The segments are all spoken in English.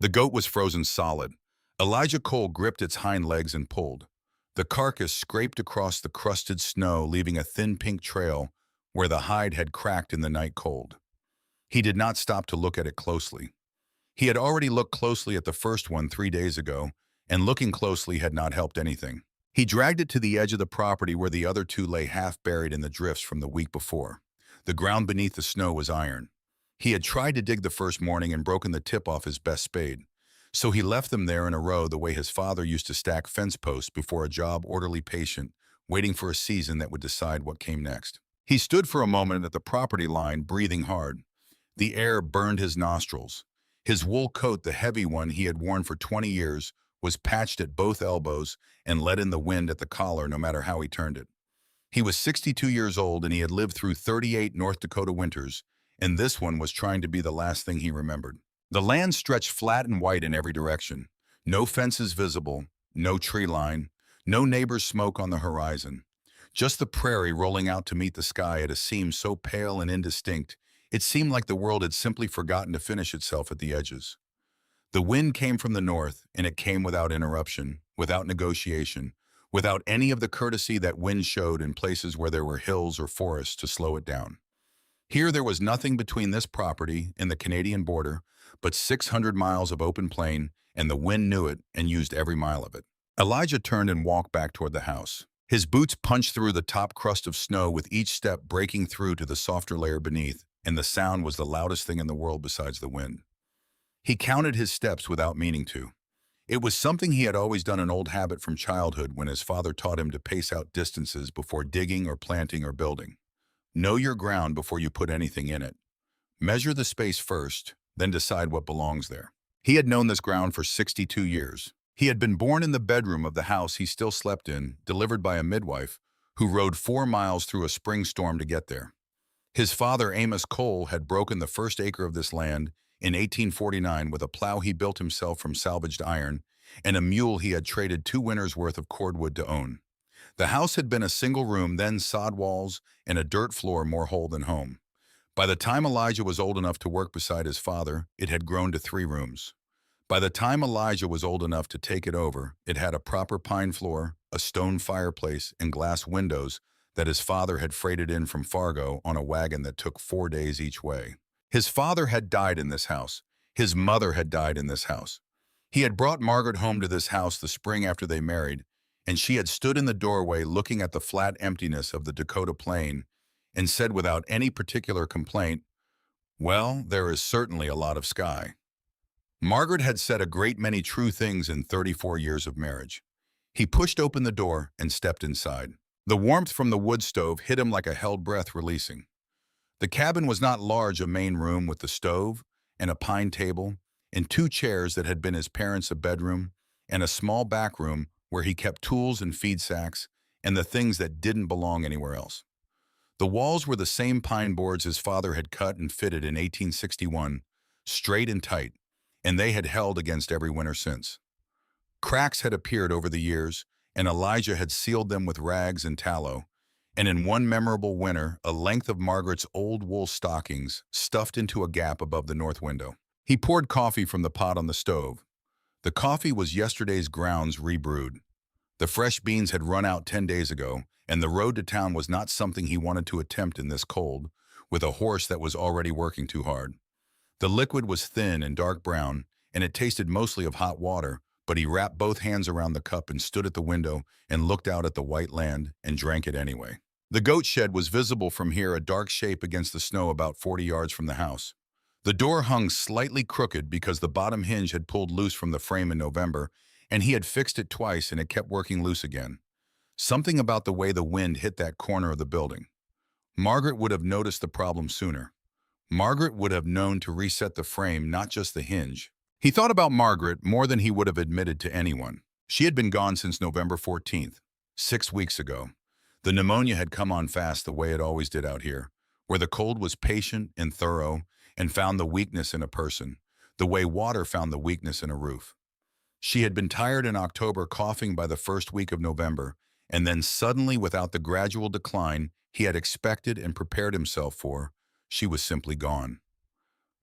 The goat was frozen solid. Elijah Cole gripped its hind legs and pulled. The carcass scraped across the crusted snow, leaving a thin pink trail where the hide had cracked in the night cold. He did not stop to look at it closely. He had already looked closely at the first one 3 days ago, and looking closely had not helped anything. He dragged it to the edge of the property where the other two lay half buried in the drifts from the week before. The ground beneath the snow was iron. He had tried to dig the first morning and broken the tip off his best spade. So he left them there in a row the way his father used to stack fence posts before a job, orderly patient, waiting for a season that would decide what came next. He stood for a moment at the property line, breathing hard. The air burned his nostrils. His wool coat, the heavy one he had worn for 20 years, was patched at both elbows and let in the wind at the collar no matter how he turned it. He was 62 years old and he had lived through 38 North Dakota winters, and this one was trying to be the last thing he remembered. The land stretched flat and white in every direction. No fences visible, no tree line, no neighbor's smoke on the horizon. Just the prairie rolling out to meet the sky at a seam so pale and indistinct, it seemed like the world had simply forgotten to finish itself at the edges. The wind came from the north, and it came without interruption, without negotiation, without any of the courtesy that wind showed in places where there were hills or forests to slow it down. Here there was nothing between this property and the Canadian border but 600 miles of open plain, and the wind knew it and used every mile of it. Elijah turned and walked back toward the house. His boots punched through the top crust of snow, with each step breaking through to the softer layer beneath, and the sound was the loudest thing in the world besides the wind. He counted his steps without meaning to. It was something he had always done, an old habit from childhood when his father taught him to pace out distances before digging or planting or building. Know your ground before you put anything in it. Measure the space first, then decide what belongs there. He had known this ground for 62 years. He had been born in the bedroom of the house he still slept in, delivered by a midwife, who rode 4 miles through a spring storm to get there. His father, Amos Cole, had broken the first acre of this land in 1849 with a plow he built himself from salvaged iron and a mule he had traded 2 winters' worth of cordwood to own. The house had been a single room, then sod walls and a dirt floor, more whole than home. By the time Elijah was old enough to work beside his father, it had grown to 3 rooms. By the time Elijah was old enough to take it over, it had a proper pine floor, a stone fireplace, and glass windows that his father had freighted in from Fargo on a wagon that took 4 days each way. His father had died in this house. His mother had died in this house. He had brought Margaret home to this house the spring after they married, and she had stood in the doorway looking at the flat emptiness of the Dakota plain and said without any particular complaint, "Well, there is certainly a lot of sky." Margaret had said a great many true things in 34 years of marriage. He pushed open the door and stepped inside. The warmth from the wood stove hit him like a held breath releasing. The cabin was not large, a main room with the stove and a pine table and 2 chairs that had been his parents' a bedroom, and a small back room where he kept tools and feed sacks and the things that didn't belong anywhere else. The walls were the same pine boards his father had cut and fitted in 1861, straight and tight, and they had held against every winter since. Cracks had appeared over the years, and Elijah had sealed them with rags and tallow, and in one memorable winter, a length of Margaret's old wool stockings stuffed into a gap above the north window. He poured coffee from the pot on the stove. The coffee was yesterday's grounds rebrewed. The fresh beans had run out 10 days ago, and the road to town was not something he wanted to attempt in this cold, with a horse that was already working too hard. The liquid was thin and dark brown, and it tasted mostly of hot water, but he wrapped both hands around the cup and stood at the window and looked out at the white land and drank it anyway. The goat shed was visible from here, a dark shape against the snow about 40 yards from the house. The door hung slightly crooked because the bottom hinge had pulled loose from the frame in November, and he had fixed it twice and it kept working loose again. Something about the way the wind hit that corner of the building. Margaret would have noticed the problem sooner. Margaret would have known to reset the frame, not just the hinge. He thought about Margaret more than he would have admitted to anyone. She had been gone since November 14th, 6 weeks ago. The pneumonia had come on fast the way it always did out here, where the cold was patient and thorough and found the weakness in a person, the way water found the weakness in a roof. She had been tired in October, coughing by the first week of November, and then suddenly, without the gradual decline he had expected and prepared himself for, she was simply gone.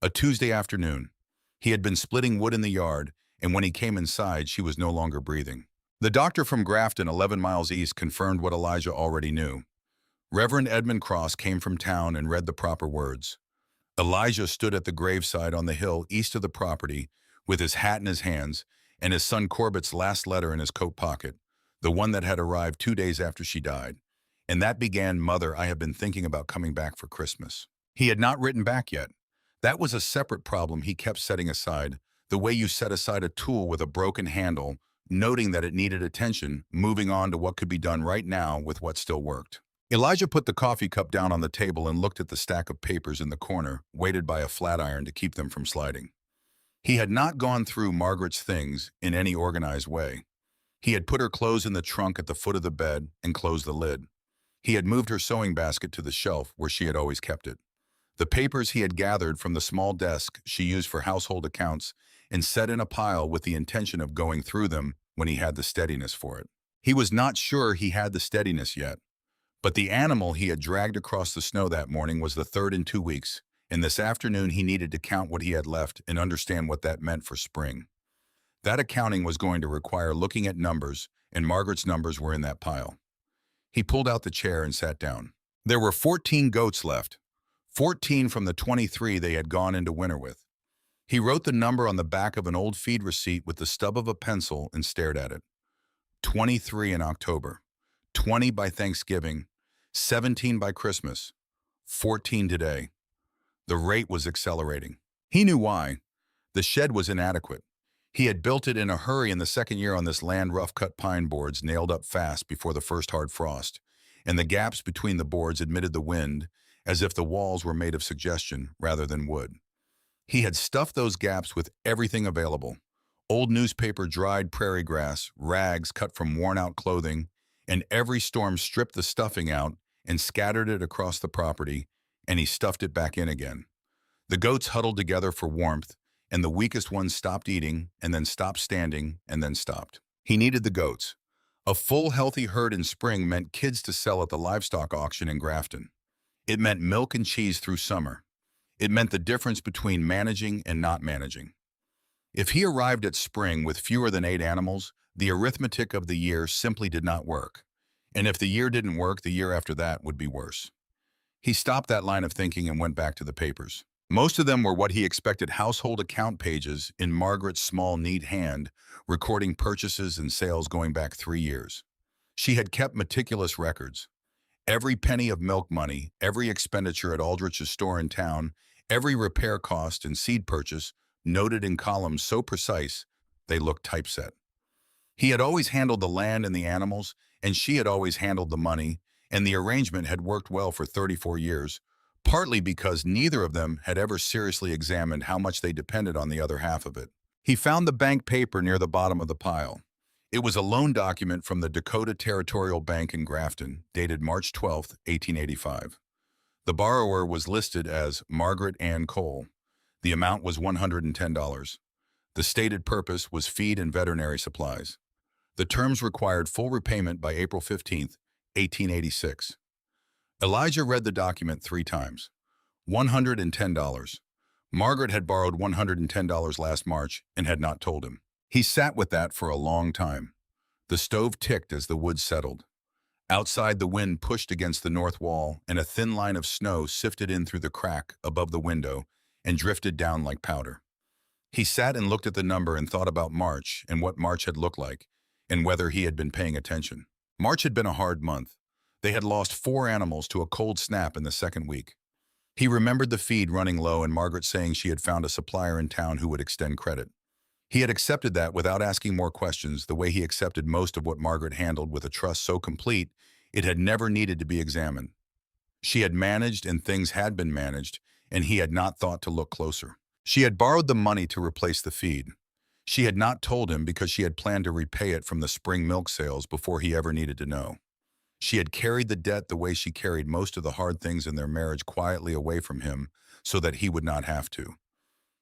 A Tuesday afternoon. He had been splitting wood in the yard, and when he came inside, she was no longer breathing. The doctor from Grafton, 11 miles east, confirmed what Elijah already knew. Reverend Edmund Cross came from town and read the proper words. Elijah stood at the graveside on the hill east of the property with his hat in his hands and his son Corbett's last letter in his coat pocket, the one that had arrived 2 days after she died. And that began, "Mother, I have been thinking about coming back for Christmas." He had not written back yet. That was a separate problem he kept setting aside, the way you set aside a tool with a broken handle, noting that it needed attention, moving on to what could be done right now with what still worked. Elijah put the coffee cup down on the table and looked at the stack of papers in the corner, weighted by a flat iron to keep them from sliding. He had not gone through Margaret's things in any organized way. He had put her clothes in the trunk at the foot of the bed and closed the lid. He had moved her sewing basket to the shelf where she had always kept it. The papers he had gathered from the small desk she used for household accounts and set in a pile with the intention of going through them when he had the steadiness for it. He was not sure he had the steadiness yet. But the animal he had dragged across the snow that morning was the third in 2 weeks, and this afternoon he needed to count what he had left and understand what that meant for spring. That accounting was going to require looking at numbers, and Margaret's numbers were in that pile. He pulled out the chair and sat down. There were 14 goats left, 14 from the 23 they had gone into winter with. He wrote the number on the back of an old feed receipt with the stub of a pencil and stared at it. 23 in October, 20 by Thanksgiving, 17 by Christmas, 14 today. The rate was accelerating. He knew why. The shed was inadequate. He had built it in a hurry in the second year on this land, rough-cut pine boards nailed up fast before the first hard frost, and the gaps between the boards admitted the wind as if the walls were made of suggestion rather than wood. He had stuffed those gaps with everything available: old newspaper, dried prairie grass, rags cut from worn-out clothing, and every storm stripped the stuffing out and scattered it across the property, and he stuffed it back in again. The goats huddled together for warmth, and the weakest ones stopped eating, and then stopped standing, and then stopped. He needed the goats. A full, healthy herd in spring meant kids to sell at the livestock auction in Grafton. It meant milk and cheese through summer. It meant the difference between managing and not managing. If he arrived at spring with fewer than 8 animals, the arithmetic of the year simply did not work. And if the year didn't work, the year after that would be worse. He stopped that line of thinking and went back to the papers. Most of them were what he expected: household account pages in Margaret's small, neat hand, recording purchases and sales going back 3 years. She had kept meticulous records. Every penny of milk money, every expenditure at Aldrich's store in town, every repair cost and seed purchase, noted in columns so precise they looked typeset. He had always handled the land and the animals, and she had always handled the money, and the arrangement had worked well for 34 years, partly because neither of them had ever seriously examined how much they depended on the other half of it. He found the bank paper near the bottom of the pile. It was a loan document from the Dakota Territorial Bank in Grafton, dated March 12, 1885. The borrower was listed as Margaret Ann Cole. The amount was $110. The stated purpose was feed and veterinary supplies. The terms required full repayment by April 15, 1886. Elijah read the document 3 times. $110. Margaret had borrowed $110 last March and had not told him. He sat with that for a long time. The stove ticked as the wood settled. Outside, the wind pushed against the north wall, and a thin line of snow sifted in through the crack above the window and drifted down like powder. He sat and looked at the number and thought about March and what March had looked like, and whether he had been paying attention. March had been a hard month. They had lost 4 animals to a cold snap in the second week. He remembered the feed running low and Margaret saying she had found a supplier in town who would extend credit. He had accepted that without asking more questions, the way he accepted most of what Margaret handled, with a trust so complete it had never needed to be examined. She had managed, and things had been managed, and he had not thought to look closer. She had borrowed the money to replace the feed. She had not told him because she had planned to repay it from the spring milk sales before he ever needed to know. She had carried the debt the way she carried most of the hard things in their marriage, quietly away from him so that he would not have to.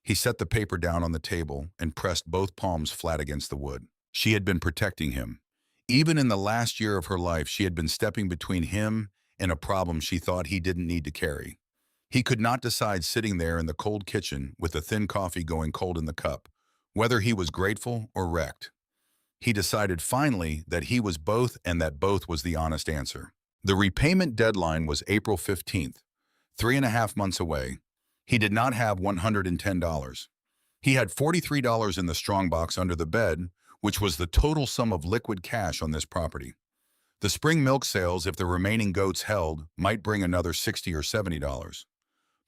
He set the paper down on the table and pressed both palms flat against the wood. She had been protecting him. Even in the last year of her life, she had been stepping between him and a problem she thought he didn't need to carry. He could not decide sitting there in the cold kitchen with the thin coffee going cold in the cup, whether he was grateful or wrecked. He decided finally that he was both and that both was the honest answer. The repayment deadline was April 15th, 3.5 months away. He did not have $110. He had $43 in the strongbox under the bed, which was the total sum of liquid cash on this property. The spring milk sales, if the remaining goats held, might bring another $60 or $70.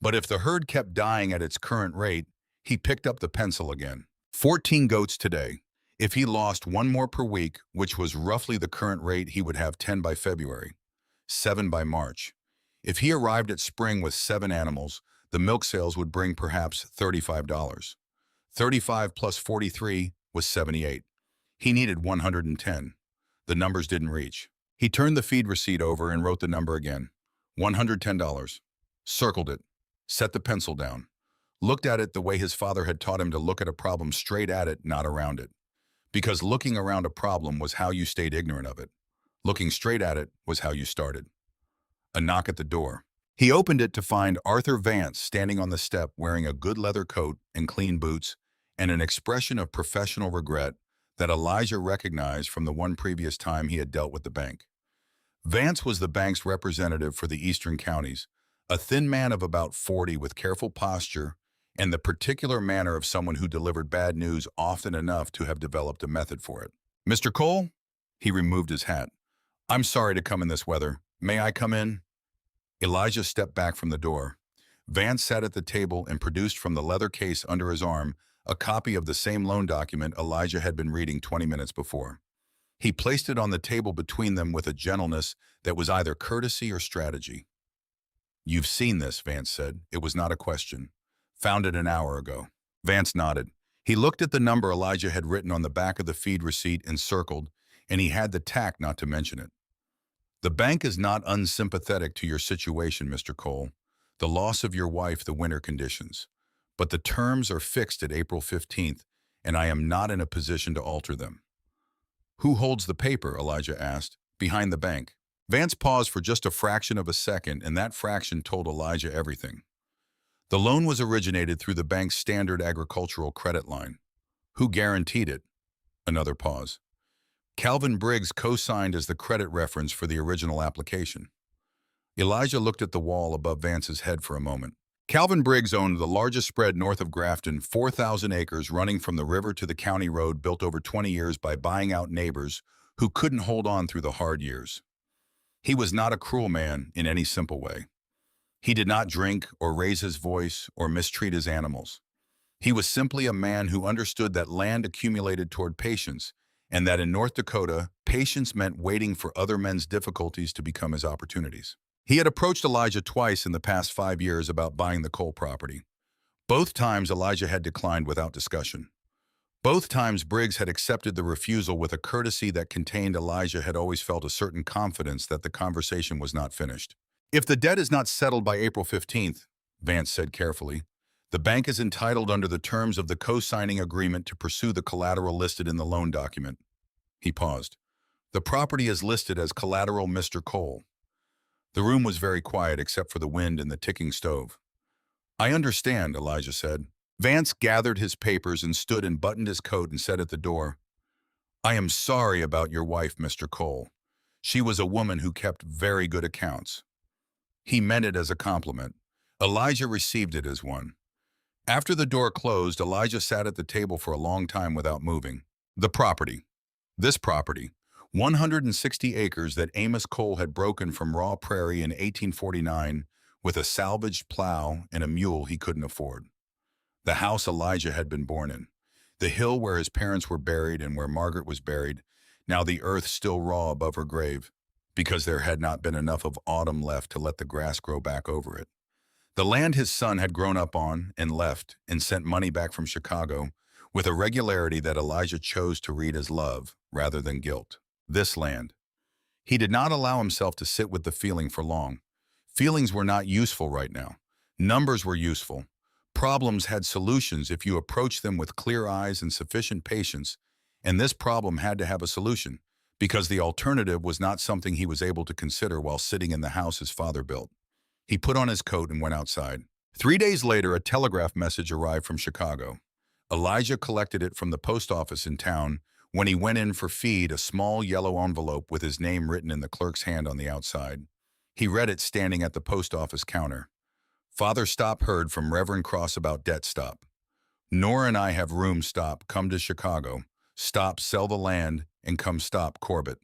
But if the herd kept dying at its current rate, he picked up the pencil again. 14 goats today. If he lost one more per week, which was roughly the current rate, he would have 10 by February, 7 by March. If he arrived at spring with 7 animals, the milk sales would bring perhaps $35. 35 plus 43 was 78. He needed 110. The numbers didn't reach. He turned the feed receipt over and wrote the number again. $110. Circled it. Set the pencil down. Looked at it the way his father had taught him to look at a problem, straight at it, not around it. Because looking around a problem was how you stayed ignorant of it. Looking straight at it was how you started. A knock at the door. He opened it to find Arthur Vance standing on the step wearing a good leather coat and clean boots and an expression of professional regret that Elijah recognized from the one previous time he had dealt with the bank. Vance was the bank's representative for the eastern counties, a thin man of about 40 with careful posture and the particular manner of someone who delivered bad news often enough to have developed a method for it. "Mr. Cole?" He removed his hat. "I'm sorry to come in this weather. May I come in?" Elijah stepped back from the door. Vance sat at the table and produced from the leather case under his arm a copy of the same loan document Elijah had been reading 20 minutes before. He placed it on the table between them with a gentleness that was either courtesy or strategy. "You've seen this," Vance said. "It was not a question. Found it an hour ago." Vance nodded. He looked at the number Elijah had written on the back of the feed receipt and circled, and he had the tact not to mention it. "The bank is not unsympathetic to your situation, Mr. Cole. The loss of your wife, the winter conditions. But the terms are fixed at April 15th, and I am not in a position to alter them." "Who holds the paper?" Elijah asked. "Behind the bank." Vance paused for just a fraction of a second, and that fraction told Elijah everything. The loan was originated through the bank's standard agricultural credit line. "Who guaranteed it?" Another pause. "Calvin Briggs co-signed as the credit reference for the original application." Elijah looked at the wall above Vance's head for a moment. Calvin Briggs owned the largest spread north of Grafton, 4,000 acres running from the river to the county road, built over 20 years by buying out neighbors who couldn't hold on through the hard years. He was not a cruel man in any simple way. He did not drink or raise his voice or mistreat his animals. He was simply a man who understood that land accumulated toward patience, and that in North Dakota, patience meant waiting for other men's difficulties to become his opportunities. He had approached Elijah twice in the past 5 years about buying the Cole property. Both times Elijah had declined without discussion. Both times Briggs had accepted the refusal with a courtesy that contained Elijah had always felt a certain confidence that the conversation was not finished. "If the debt is not settled by April 15th, Vance said carefully, the bank is entitled under the terms of the co-signing agreement to pursue the collateral listed in the loan document." He paused. "The property is listed as collateral, Mr. Cole." The room was very quiet except for the wind and the ticking stove. "I understand," Elijah said. Vance gathered his papers and stood and buttoned his coat and said at the door, "I am sorry about your wife, Mr. Cole. She was a woman who kept very good accounts." He meant it as a compliment. Elijah received it as one. After the door closed, Elijah sat at the table for a long time without moving. The property. This property. 160 acres that Amos Cole had broken from raw prairie in 1849 with a salvaged plow and a mule he couldn't afford. The house Elijah had been born in. The hill where his parents were buried and where Margaret was buried, now the earth still raw above her grave, because there had not been enough of autumn left to let the grass grow back over it. The land his son had grown up on and left and sent money back from Chicago with a regularity that Elijah chose to read as love rather than guilt. This land. He did not allow himself to sit with the feeling for long. Feelings were not useful right now. Numbers were useful. Problems had solutions if you approached them with clear eyes and sufficient patience, and this problem had to have a solution, because the alternative was not something he was able to consider while sitting in the house his father built. He put on his coat and went outside. 3 days later, a telegraph message arrived from Chicago. Elijah collected it from the post office in town. When he went in for feed, a small yellow envelope with his name written in the clerk's hand on the outside. He read it standing at the post office counter. Father Stop heard from Reverend Cross about debt stop. Nora and I have room stop, come to Chicago. Stop, sell the land, and come stop, Corbett.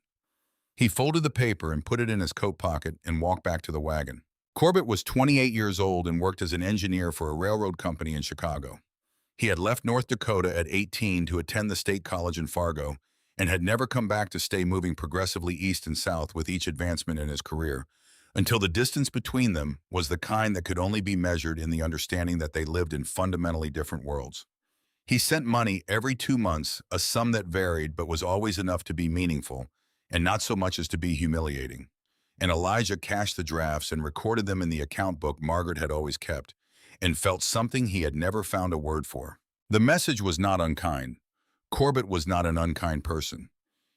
He folded the paper and put it in his coat pocket and walked back to the wagon. Corbett was 28 years old and worked as an engineer for a railroad company in Chicago. He had left North Dakota at 18 to attend the state college in Fargo and had never come back to stay moving progressively east and south with each advancement in his career, until the distance between them was the kind that could only be measured in the understanding that they lived in fundamentally different worlds. He sent money every 2 months, a sum that varied but was always enough to be meaningful, and not so much as to be humiliating. And Elijah cashed the drafts and recorded them in the account book Margaret had always kept, and felt something he had never found a word for. The message was not unkind. Corbett was not an unkind person.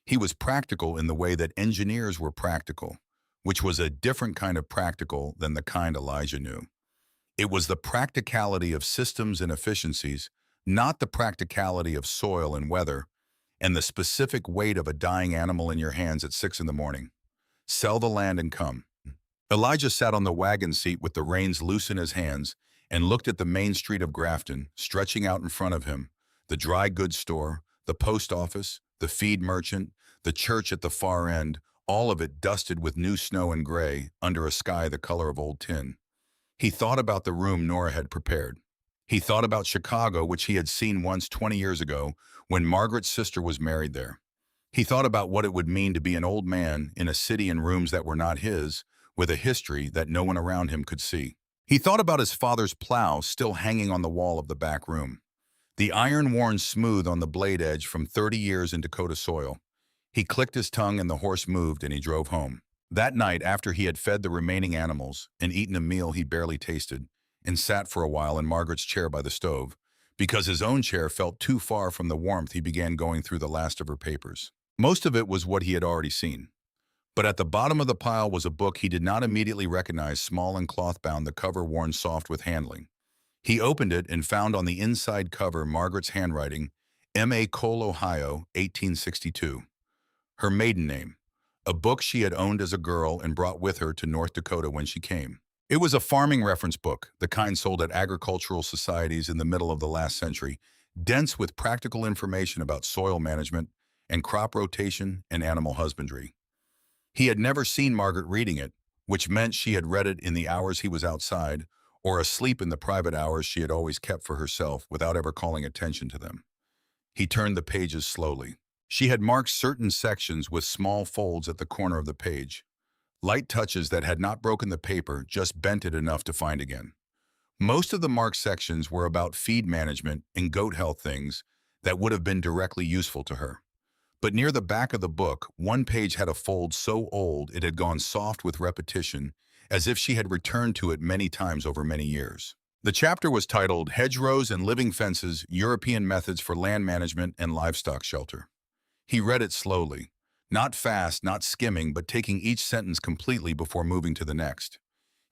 He was practical in the way that engineers were practical, which was a different kind of practical than the kind Elijah knew. It was the practicality of systems and efficiencies, not the practicality of soil and weather, and the specific weight of a dying animal in your hands at 6 in the morning. Sell the land and come. Elijah sat on the wagon seat with the reins loose in his hands and looked at the main street of Grafton, stretching out in front of him, the dry goods store, the post office, the feed merchant, the church at the far end, all of it dusted with new snow and gray under a sky the color of old tin. He thought about the room Nora had prepared. He thought about Chicago, which he had seen once 20 years ago when Margaret's sister was married there. He thought about what it would mean to be an old man in a city in rooms that were not his, with a history that no one around him could see. He thought about his father's plow still hanging on the wall of the back room, the iron worn smooth on the blade edge from 30 years in Dakota soil. He clicked his tongue and the horse moved and he drove home. That night, after he had fed the remaining animals and eaten a meal he barely tasted, and sat for a while in Margaret's chair by the stove, because his own chair felt too far from the warmth, he began going through the last of her papers. Most of it was what he had already seen. But at the bottom of the pile was a book he did not immediately recognize, small and cloth-bound, the cover worn soft with handling. He opened it and found on the inside cover Margaret's handwriting, M.A. Cole, Ohio, 1862. Her maiden name, a book she had owned as a girl and brought with her to North Dakota when she came. It was a farming reference book, the kind sold at agricultural societies in the middle of the last century, dense with practical information about soil management and crop rotation and animal husbandry. He had never seen Margaret reading it, which meant she had read it in the hours he was outside, or asleep in the private hours she had always kept for herself without ever calling attention to them. He turned the pages slowly. She had marked certain sections with small folds at the corner of the page. Light touches that had not broken the paper, just bent it enough to find again. Most of the marked sections were about feed management and goat health, things that would have been directly useful to her. But near the back of the book, one page had a fold so old it had gone soft with repetition, as if she had returned to it many times over many years. The chapter was titled Hedgerows and Living Fences, European Methods for Land Management and Livestock Shelter. He read it slowly. Not fast, not skimming, but taking each sentence completely before moving to the next.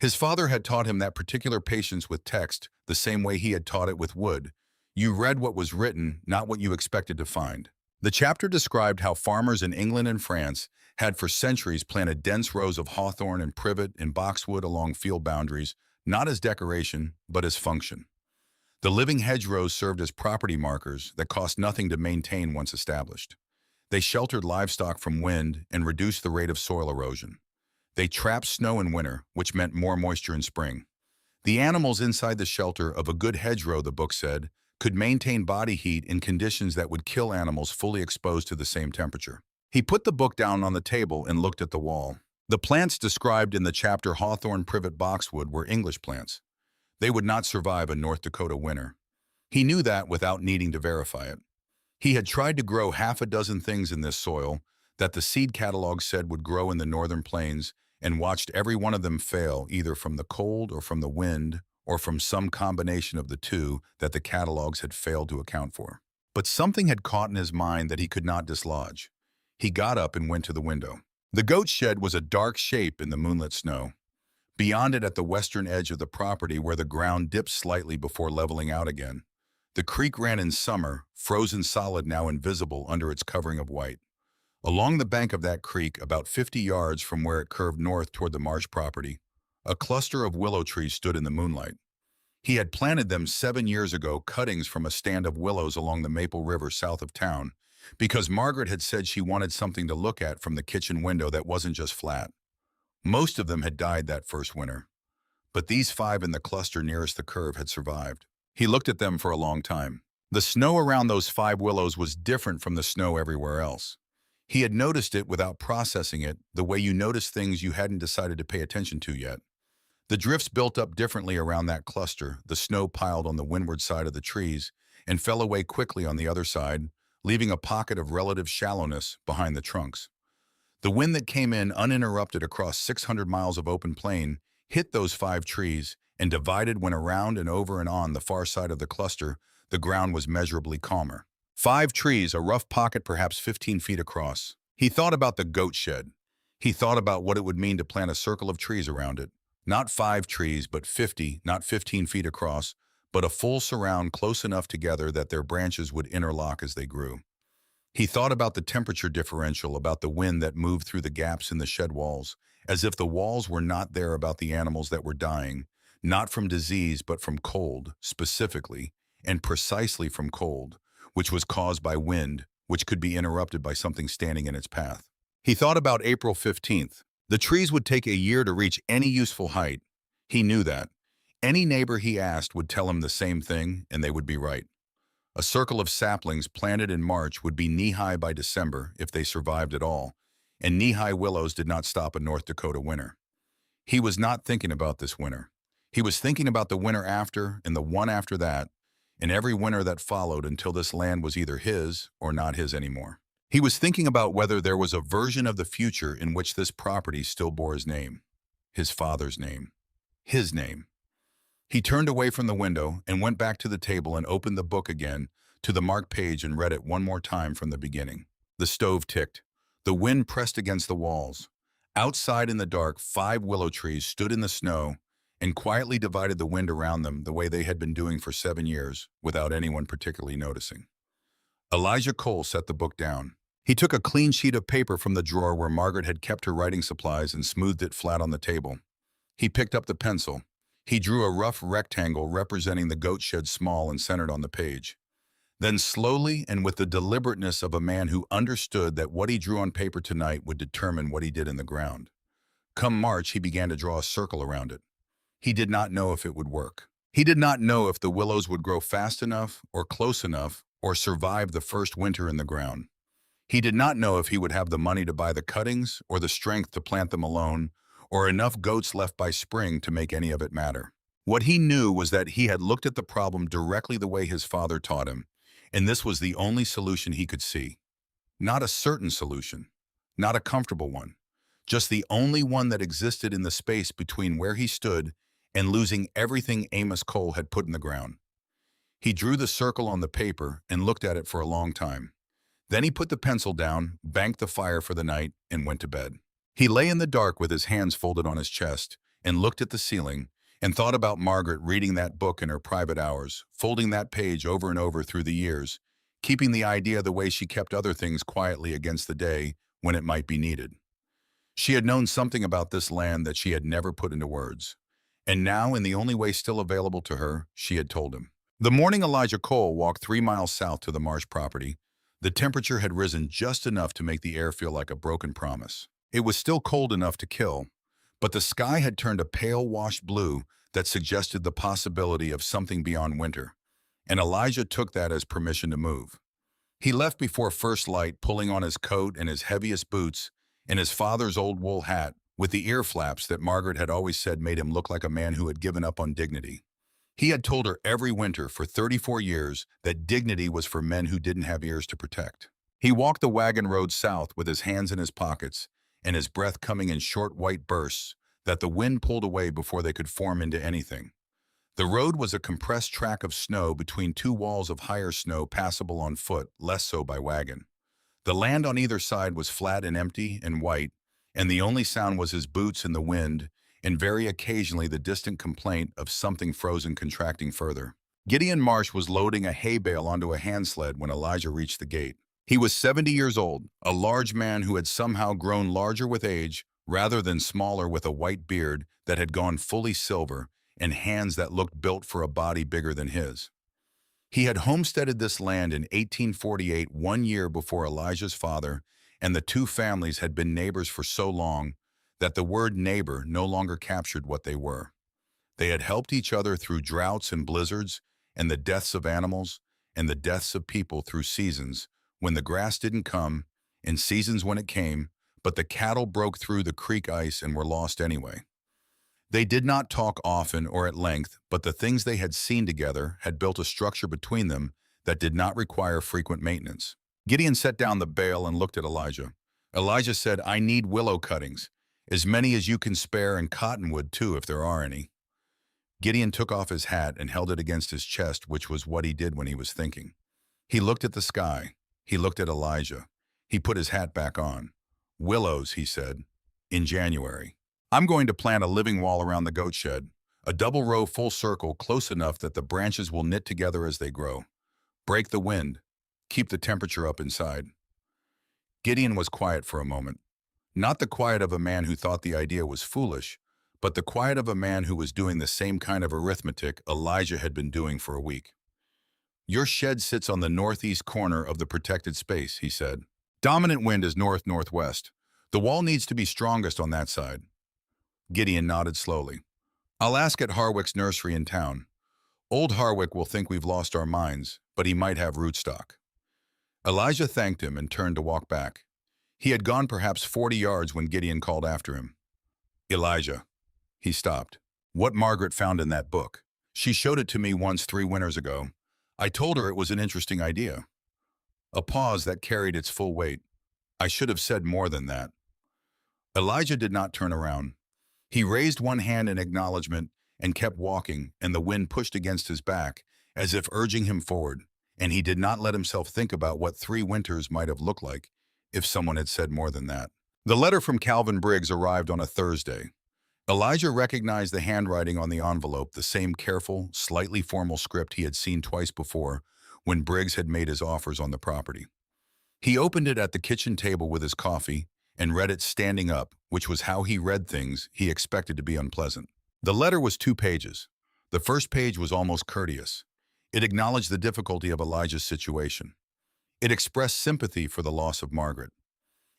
His father had taught him that particular patience with text, the same way he had taught it with wood. You read what was written, not what you expected to find. The chapter described how farmers in England and France had for centuries planted dense rows of hawthorn and privet and boxwood along field boundaries, not as decoration, but as function. The living hedgerows served as property markers that cost nothing to maintain once established. They sheltered livestock from wind and reduced the rate of soil erosion. They trapped snow in winter, which meant more moisture in spring. The animals inside the shelter of a good hedgerow, the book said, could maintain body heat in conditions that would kill animals fully exposed to the same temperature. He put the book down on the table and looked at the wall. The plants described in the chapter hawthorn, privet, boxwood were English plants. They would not survive a North Dakota winter. He knew that without needing to verify it. He had tried to grow half a dozen things in this soil that the seed catalog said would grow in the northern plains, and watched every one of them fail, either from the cold or from the wind, or from some combination of the two that the catalogs had failed to account for. But something had caught in his mind that he could not dislodge. He got up and went to the window. The goat shed was a dark shape in the moonlit snow. Beyond it, at the western edge of the property where the ground dipped slightly before leveling out again, the creek ran in summer, frozen solid, now invisible under its covering of white. Along the bank of that creek, about 50 yards from where it curved north toward the marsh property, a cluster of willow trees stood in the moonlight. He had planted them 7 years ago, cuttings from a stand of willows along the Maple River south of town, because Margaret had said she wanted something to look at from the kitchen window that wasn't just flat. Most of them had died that first winter, but these 5 in the cluster nearest the curve had survived. He looked at them for a long time. The snow around those 5 willows was different from the snow everywhere else. He had noticed it without processing it, the way you notice things you hadn't decided to pay attention to yet. The drifts built up differently around that cluster, the snow piled on the windward side of the trees, and fell away quickly on the other side, leaving a pocket of relative shallowness behind the trunks. The wind that came in uninterrupted across 600 miles of open plain hit those 5 trees and divided when around and over and on the far side of the cluster, the ground was measurably calmer. 5 trees, a rough pocket perhaps 15 feet across. He thought about the goat shed. He thought about what it would mean to plant a circle of trees around it. Not 5 trees, but 50, not 15 feet across, but a full surround close enough together that their branches would interlock as they grew. He thought about the temperature differential, about the wind that moved through the gaps in the shed walls, as if the walls were not there, about the animals that were dying, not from disease but from cold, specifically, and precisely from cold, which was caused by wind, which could be interrupted by something standing in its path. He thought about April 15th. The trees would take a year to reach any useful height. He knew that. Any neighbor he asked would tell him the same thing, and they would be right. A circle of saplings planted in March would be knee-high by December if they survived at all, and knee-high willows did not stop a North Dakota winter. He was not thinking about this winter. He was thinking about the winter after and the one after that, and every winter that followed until this land was either his or not his anymore. He was thinking about whether there was a version of the future in which this property still bore his name, his father's name, his name. He turned away from the window and went back to the table and opened the book again to the marked page and read it one more time from the beginning. The stove ticked. The wind pressed against the walls. Outside in the dark, 5 willow trees stood in the snow and quietly divided the wind around them the way they had been doing for 7 years without anyone particularly noticing. Elijah Cole set the book down. He took a clean sheet of paper from the drawer where Margaret had kept her writing supplies and smoothed it flat on the table. He picked up the pencil. He drew a rough rectangle representing the goat shed, small and centered on the page. Then slowly and with the deliberateness of a man who understood that what he drew on paper tonight would determine what he did in the ground. Come March, he began to draw a circle around it. He did not know if it would work. He did not know if the willows would grow fast enough or close enough or survive the first winter in the ground. He did not know if he would have the money to buy the cuttings or the strength to plant them alone, or enough goats left by spring to make any of it matter. What he knew was that he had looked at the problem directly the way his father taught him, and this was the only solution he could see. Not a certain solution, not a comfortable one, just the only one that existed in the space between where he stood and losing everything Amos Cole had put in the ground. He drew the circle on the paper and looked at it for a long time. Then he put the pencil down, banked the fire for the night, and went to bed. He lay in the dark with his hands folded on his chest and looked at the ceiling and thought about Margaret reading that book in her private hours, folding that page over and over through the years, keeping the idea the way she kept other things quietly against the day when it might be needed. She had known something about this land that she had never put into words, and now, in the only way still available to her, she had told him. The morning Elijah Cole walked 3 miles south to the marsh property, the temperature had risen just enough to make the air feel like a broken promise. It was still cold enough to kill, but the sky had turned a pale washed blue that suggested the possibility of something beyond winter, and Elijah took that as permission to move. He left before first light, pulling on his coat and his heaviest boots and his father's old wool hat with the ear flaps that Margaret had always said made him look like a man who had given up on dignity. He had told her every winter for 34 years that dignity was for men who didn't have ears to protect. He walked the wagon road south with his hands in his pockets and his breath coming in short white bursts that the wind pulled away before they could form into anything. The road was a compressed track of snow between 2 walls of higher snow passable on foot, less so by wagon. The land on either side was flat and empty and white, and the only sound was his boots in the wind and very occasionally the distant complaint of something frozen contracting further. Gideon Marsh was loading a hay bale onto a hand sled when Elijah reached the gate. He was 70 years old, a large man who had somehow grown larger with age rather than smaller, with a white beard that had gone fully silver and hands that looked built for a body bigger than his. He had homesteaded this land in 1848, 1 year before Elijah's father, and the two families had been neighbors for so long that the word neighbor no longer captured what they were. They had helped each other through droughts and blizzards, and the deaths of animals, and the deaths of people through seasons when the grass didn't come, and seasons when it came, but the cattle broke through the creek ice and were lost anyway. They did not talk often or at length, but the things they had seen together had built a structure between them that did not require frequent maintenance. Gideon set down the bale and looked at Elijah. Elijah said, "I need willow cuttings, as many as you can spare, and cottonwood too, if there are any." Gideon took off his hat and held it against his chest, which was what he did when he was thinking. He looked at the sky. He looked at Elijah. He put his hat back on. "Willows," he said, "in January. I'm going to plant a living wall around the goat shed, a double row full circle close enough that the branches will knit together as they grow. Break the wind. Keep the temperature up inside." Gideon was quiet for a moment. Not the quiet of a man who thought the idea was foolish, but the quiet of a man who was doing the same kind of arithmetic Elijah had been doing for a week. "Your shed sits on the northeast corner of the protected space," he said. "Dominant wind is north-northwest. The wall needs to be strongest on that side." Gideon nodded slowly. "I'll ask at Harwick's nursery in town. Old Harwick will think we've lost our minds, but he might have rootstock." Elijah thanked him and turned to walk back. He had gone perhaps 40 yards when Gideon called after him. "Elijah." He stopped. "What Margaret found in that book. She showed it to me once 3 winters ago. I told her it was an interesting idea." A pause that carried its full weight. "I should have said more than that." Elijah did not turn around. He raised one hand in acknowledgement and kept walking, and the wind pushed against his back, as if urging him forward, and he did not let himself think about what 3 winters might have looked like if someone had said more than that. The letter from Calvin Briggs arrived on a Thursday. Elijah recognized the handwriting on the envelope, the same careful, slightly formal script he had seen twice before when Briggs had made his offers on the property. He opened it at the kitchen table with his coffee and read it standing up, which was how he read things he expected to be unpleasant. The letter was 2 pages. The first page was almost courteous. It acknowledged the difficulty of Elijah's situation. It expressed sympathy for the loss of Margaret.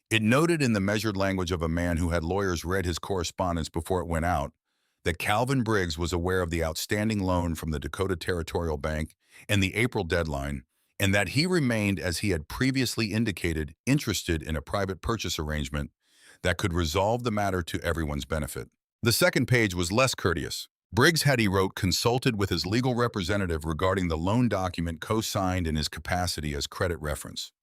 It noted in the measured language of a man who had lawyers read his correspondence before it went out that Calvin Briggs was aware of the outstanding loan from the Dakota Territorial Bank and the April deadline, and that he remained, as he had previously indicated, interested in a private purchase arrangement that could resolve the matter to everyone's benefit. The second page was less courteous. Briggs had, he wrote, consulted with his legal representative regarding the loan document co-signed in his capacity as credit reference.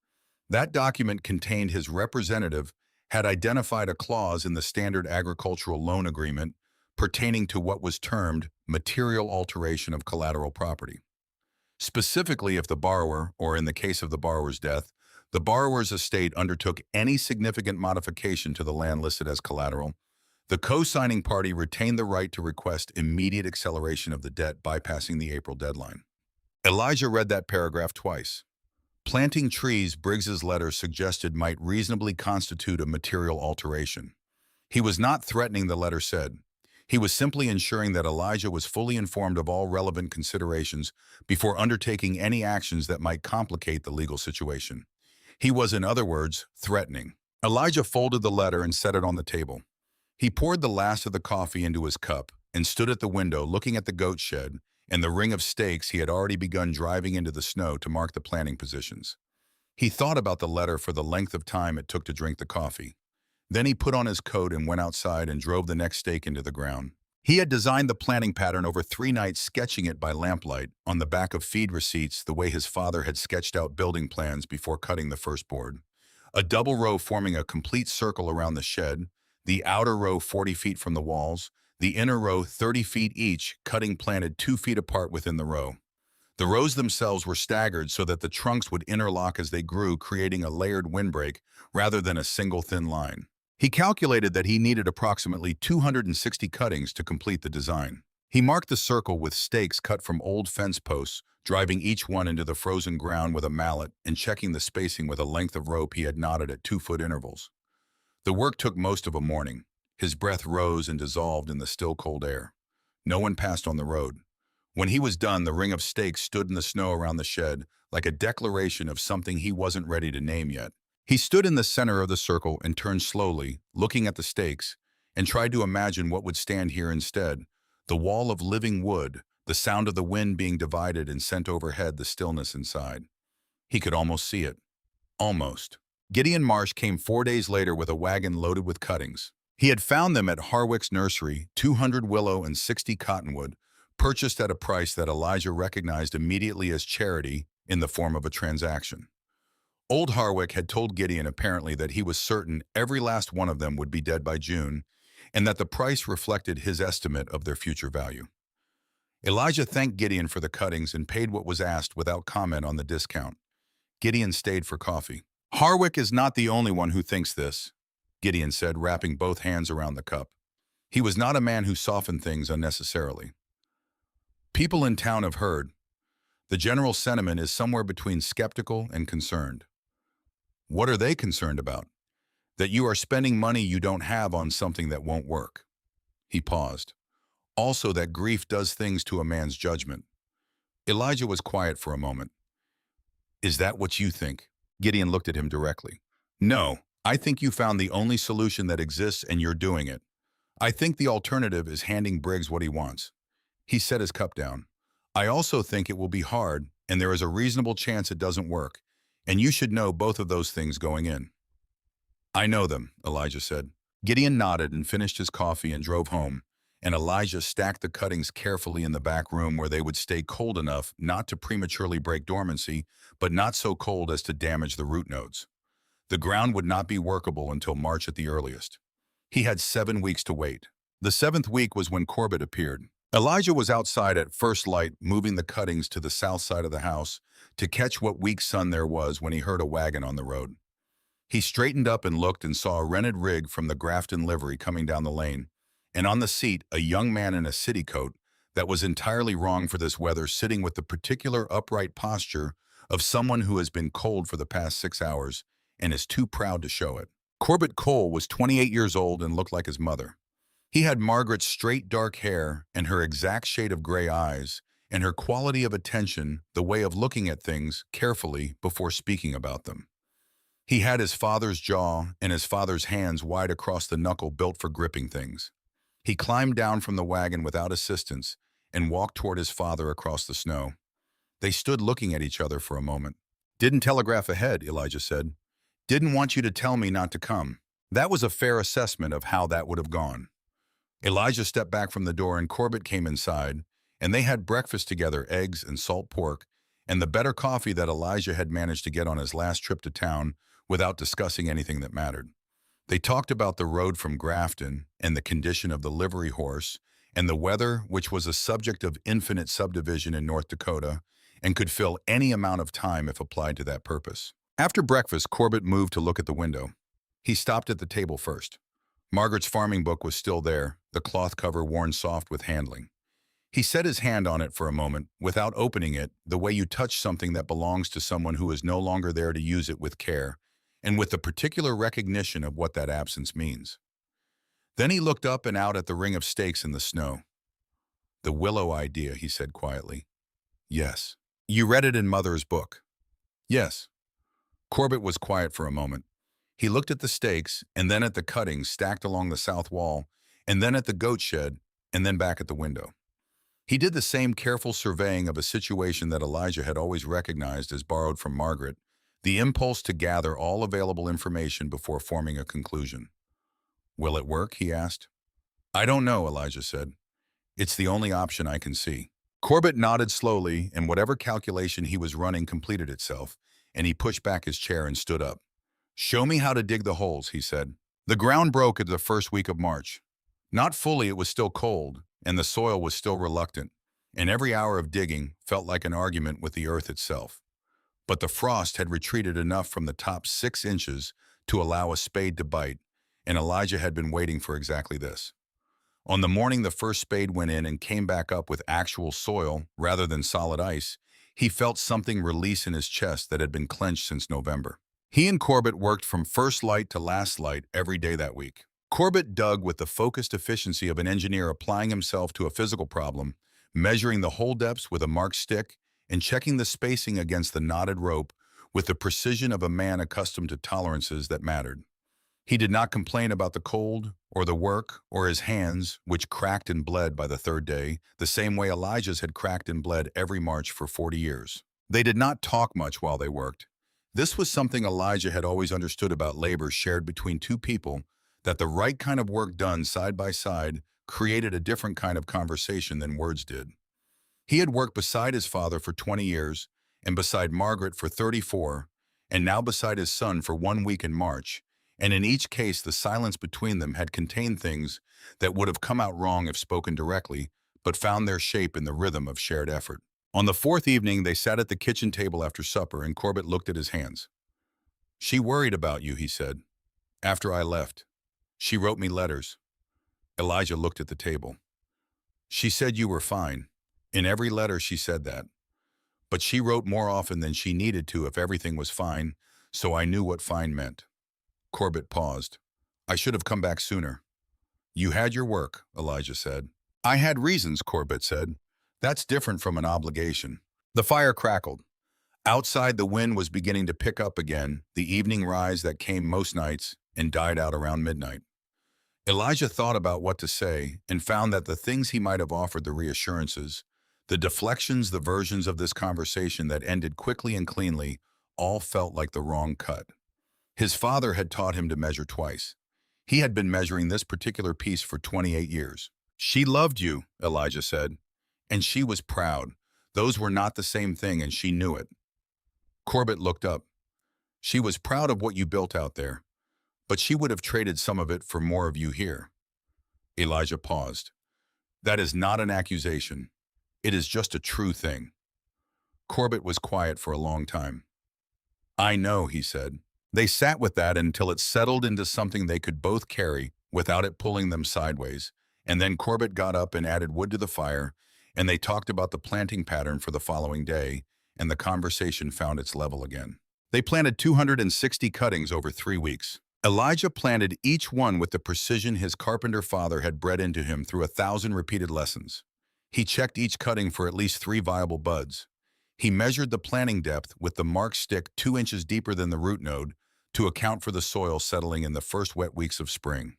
That document contained his representative had identified a clause in the standard agricultural loan agreement pertaining to what was termed material alteration of collateral property. Specifically, if the borrower, or in the case of the borrower's death, the borrower's estate undertook any significant modification to the land listed as collateral, the co-signing party retained the right to request immediate acceleration of the debt, bypassing the April deadline. Elijah read that paragraph twice. Planting trees, Briggs's letter suggested, might reasonably constitute a material alteration. He was not threatening, the letter said. He was simply ensuring that Elijah was fully informed of all relevant considerations before undertaking any actions that might complicate the legal situation. He was, in other words, threatening. Elijah folded the letter and set it on the table. He poured the last of the coffee into his cup and stood at the window looking at the goat shed and the ring of stakes he had already begun driving into the snow to mark the planting positions. He thought about the letter for the length of time it took to drink the coffee. Then he put on his coat and went outside and drove the next stake into the ground. He had designed the planting pattern over 3 nights, sketching it by lamplight on the back of feed receipts the way his father had sketched out building plans before cutting the first board. A double row forming a complete circle around the shed, the outer row 40 feet from the walls, the inner row 30 feet each, cutting planted 2 feet apart within the row. The rows themselves were staggered so that the trunks would interlock as they grew, creating a layered windbreak rather than a single thin line. He calculated that he needed approximately 260 cuttings to complete the design. He marked the circle with stakes cut from old fence posts, driving each one into the frozen ground with a mallet and checking the spacing with a length of rope he had knotted at 2-foot intervals. The work took most of a morning. His breath rose and dissolved in the still cold air. No one passed on the road. When he was done, the ring of stakes stood in the snow around the shed, like a declaration of something he wasn't ready to name yet. He stood in the center of the circle and turned slowly, looking at the stakes, and tried to imagine what would stand here instead. The wall of living wood, the sound of the wind being divided and sent overhead the stillness inside. He could almost see it. Almost. Gideon Marsh came 4 days later with a wagon loaded with cuttings. He had found them at Harwick's nursery, 200 willow and 60 cottonwood, purchased at a price that Elijah recognized immediately as charity in the form of a transaction. Old Harwick had told Gideon apparently that he was certain every last one of them would be dead by June, and that the price reflected his estimate of their future value. Elijah thanked Gideon for the cuttings and paid what was asked without comment on the discount. Gideon stayed for coffee. "Harwick is not the only one who thinks this," Gideon said, wrapping both hands around the cup. He was not a man who softened things unnecessarily. "People in town have heard. The general sentiment is somewhere between skeptical and concerned." "What are they concerned about?" "That you are spending money you don't have on something that won't work." He paused. "Also that grief does things to a man's judgment." Elijah was quiet for a moment. "Is that what you think?" Gideon looked at him directly. "No, I think you found the only solution that exists and you're doing it. I think the alternative is handing Briggs what he wants." He set his cup down. "I also think it will be hard, and there is a reasonable chance it doesn't work, and you should know both of those things going in." "I know them," Elijah said. Gideon nodded and finished his coffee and drove home, and Elijah stacked the cuttings carefully in the back room where they would stay cold enough not to prematurely break dormancy, but not so cold as to damage the root nodes. The ground would not be workable until March at the earliest. He had 7 weeks to wait. The 7th week was when Corbett appeared. Elijah was outside at first light, moving the cuttings to the south side of the house to catch what weak sun there was when he heard a wagon on the road. He straightened up and looked and saw a rented rig from the Grafton livery coming down the lane, and on the seat a young man in a city coat that was entirely wrong for this weather, sitting with the particular upright posture of someone who has been cold for the past 6 hours and is too proud to show it. Corbett Cole was 28 years old and looked like his mother. He had Margaret's straight dark hair and her exact shade of gray eyes, and her quality of attention, the way of looking at things carefully before speaking about them. He had his father's jaw and his father's hands wide across the knuckle built for gripping things. He climbed down from the wagon without assistance and walked toward his father across the snow. They stood looking at each other for a moment. "Didn't telegraph ahead," Elijah said. "Didn't want you to tell me not to come." That was a fair assessment of how that would have gone. Elijah stepped back from the door and Corbett came inside, and they had breakfast together, eggs and salt pork, and the better coffee that Elijah had managed to get on his last trip to town without discussing anything that mattered. They talked about the road from Grafton and the condition of the livery horse and the weather, which was a subject of infinite subdivision in North Dakota and could fill any amount of time if applied to that purpose. After breakfast, Corbett moved to look at the window. He stopped at the table first. Margaret's farming book was still there, the cloth cover worn soft with handling. He set his hand on it for a moment, without opening it, the way you touch something that belongs to someone who is no longer there to use it with care, and with the particular recognition of what that absence means. Then he looked up and out at the ring of stakes in the snow. "The willow idea," he said quietly. "Yes." "You read it in Mother's book?" "Yes." Corbett was quiet for a moment. He looked at the stakes, and then at the cuttings stacked along the south wall, and then at the goat shed, and then back at the window. He did the same careful surveying of a situation that Elijah had always recognized as borrowed from Margaret, the impulse to gather all available information before forming a conclusion. "Will it work?" he asked. "I don't know," Elijah said. "It's the only option I can see." Corbett nodded slowly, and whatever calculation he was running completed itself, and he pushed back his chair and stood up. "Show me how to dig the holes," he said. The ground broke at the first week of March. Not fully, it was still cold, and the soil was still reluctant, and every hour of digging felt like an argument with the earth itself. But the frost had retreated enough from the top 6 inches to allow a spade to bite, and Elijah had been waiting for exactly this. On the morning the first spade went in and came back up with actual soil rather than solid ice, he felt something release in his chest that had been clenched since November. He and Corbett worked from first light to last light every day that week. Corbett dug with the focused efficiency of an engineer applying himself to a physical problem, measuring the hole depths with a marked stick and checking the spacing against the knotted rope with the precision of a man accustomed to tolerances that mattered. He did not complain about the cold, or the work, or his hands, which cracked and bled by the third day, the same way Elijah's had cracked and bled every March for 40 years. They did not talk much while they worked. This was something Elijah had always understood about labor shared between two people, that the right kind of work done side by side created a different kind of conversation than words did. He had worked beside his father for 20 years, and beside Margaret for 34, and now beside his son for 1 week in March, and in each case the silence between them had contained things that would have come out wrong if spoken directly, but found their shape in the rhythm of shared effort. On the fourth evening, they sat at the kitchen table after supper, and Corbett looked at his hands. "She worried about you," he said. "After I left. She wrote me letters." Elijah looked at the table. "She said you were fine. In every letter she said that. But she wrote more often than she needed to if everything was fine, so I knew what fine meant." Corbett paused. "I should have come back sooner." "You had your work," Elijah said. "I had reasons," Corbett said. "That's different from an obligation." The fire crackled. Outside, the wind was beginning to pick up again, the evening rise that came most nights and died out around midnight. Elijah thought about what to say and found that the things he might have offered, the reassurances, the deflections, the versions of this conversation that ended quickly and cleanly, all felt like the wrong cut. His father had taught him to measure twice. He had been measuring this particular piece for 28 years. "She loved you," Elijah said, "and she was proud. Those were not the same thing, and she knew it." Corbett looked up. "She was proud of what you built out there, but she would have traded some of it for more of you here." Elijah paused. "That is not an accusation. It is just a true thing." Corbett was quiet for a long time. "I know," he said. They sat with that until it settled into something they could both carry without it pulling them sideways, and then Corbett got up and added wood to the fire, and they talked about the planting pattern for the following day, and the conversation found its level again. They planted 260 cuttings over 3 weeks. Elijah planted each one with the precision his carpenter father had bred into him through 1,000 repeated lessons. He checked each cutting for at least 3 viable buds. He measured the planting depth with the marked stick 2 inches deeper than the root node to account for the soil settling in the first wet weeks of spring.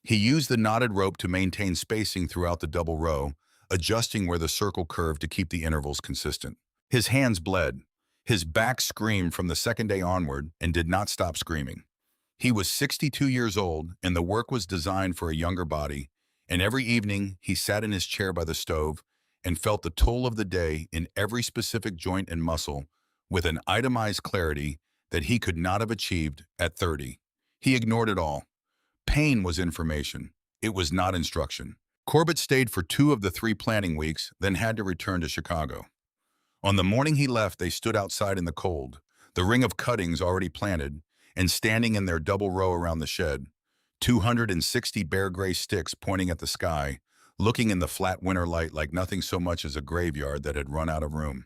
He used the knotted rope to maintain spacing throughout the double row, adjusting where the circle curved to keep the intervals consistent. His hands bled. His back screamed from the second day onward and did not stop screaming. He was 62 years old, and the work was designed for a younger body, and every evening he sat in his chair by the stove and felt the toll of the day in every specific joint and muscle with an itemized clarity that he could not have achieved at 30. He ignored it all. Pain was information. It was not instruction. Corbett stayed for 2 of the 3 planting weeks, then had to return to Chicago. On the morning he left, they stood outside in the cold, the ring of cuttings already planted, and standing in their double row around the shed, 260 bare gray sticks pointing at the sky, looking in the flat winter light like nothing so much as a graveyard that had run out of room.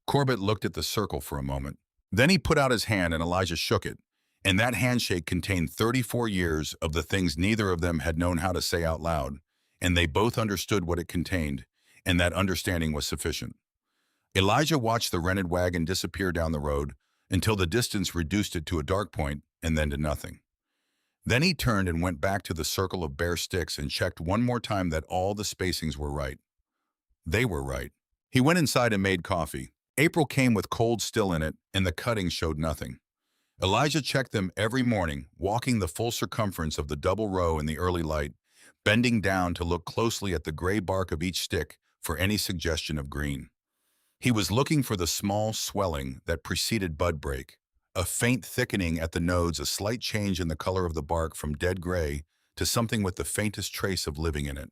Corbett looked at the circle for a moment. Then he put out his hand and Elijah shook it, and that handshake contained 34 years of the things neither of them had known how to say out loud, and they both understood what it contained, and that understanding was sufficient. Elijah watched the rented wagon disappear down the road until the distance reduced it to a dark point and then to nothing. Then he turned and went back to the circle of bare sticks and checked one more time that all the spacings were right. They were right. He went inside and made coffee. April came with cold still in it, and the cuttings showed nothing. Elijah checked them every morning, walking the full circumference of the double row in the early light, bending down to look closely at the gray bark of each stick for any suggestion of green. He was looking for the small swelling that preceded bud break, a faint thickening at the nodes, a slight change in the color of the bark from dead gray to something with the faintest trace of living in it.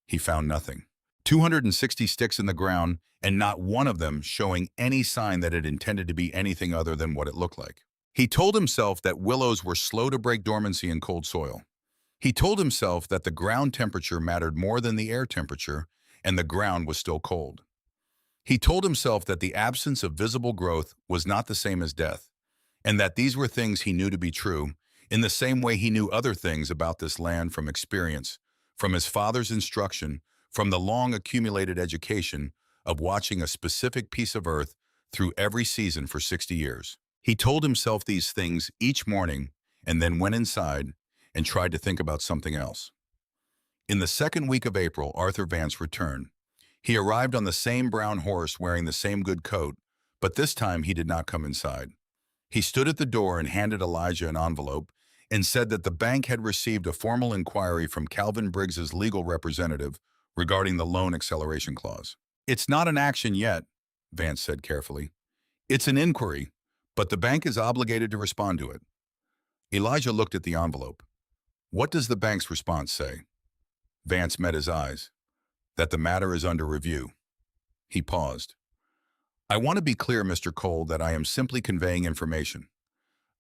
He found nothing. 260 sticks in the ground, and not one of them showing any sign that it intended to be anything other than what it looked like. He told himself that willows were slow to break dormancy in cold soil. He told himself that the ground temperature mattered more than the air temperature, and the ground was still cold. He told himself that the absence of visible growth was not the same as death, and that these were things he knew to be true, in the same way he knew other things about this land from experience, from his father's instruction, from the long accumulated education of watching a specific piece of earth through every season for 60 years. He told himself these things each morning and then went inside and tried to think about something else. In the second week of April, Arthur Vance returned. He arrived on the same brown horse wearing the same good coat, but this time he did not come inside. He stood at the door and handed Elijah an envelope and said that the bank had received a formal inquiry from Calvin Briggs's legal representative regarding the loan acceleration clause. "It's not an action yet," Vance said carefully. "It's an inquiry, but the bank is obligated to respond to it." Elijah looked at the envelope. "What does the bank's response say?" Vance met his eyes. "That the matter is under review." He paused. "I want to be clear, Mr. Cole, that I am simply conveying information.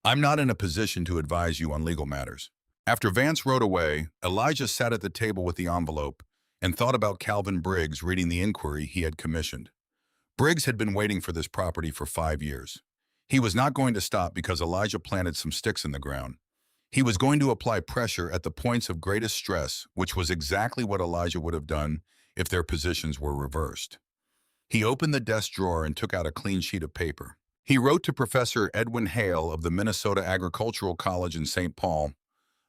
I'm not in a position to advise you on legal matters." After Vance rode away, Elijah sat at the table with the envelope and thought about Calvin Briggs reading the inquiry he had commissioned. Briggs had been waiting for this property for 5 years. He was not going to stop because Elijah planted some sticks in the ground. He was going to apply pressure at the points of greatest stress, which was exactly what Elijah would have done if their positions were reversed. He opened the desk drawer and took out a clean sheet of paper. He wrote to Professor Edwin Hale of the Minnesota Agricultural College in St. Paul,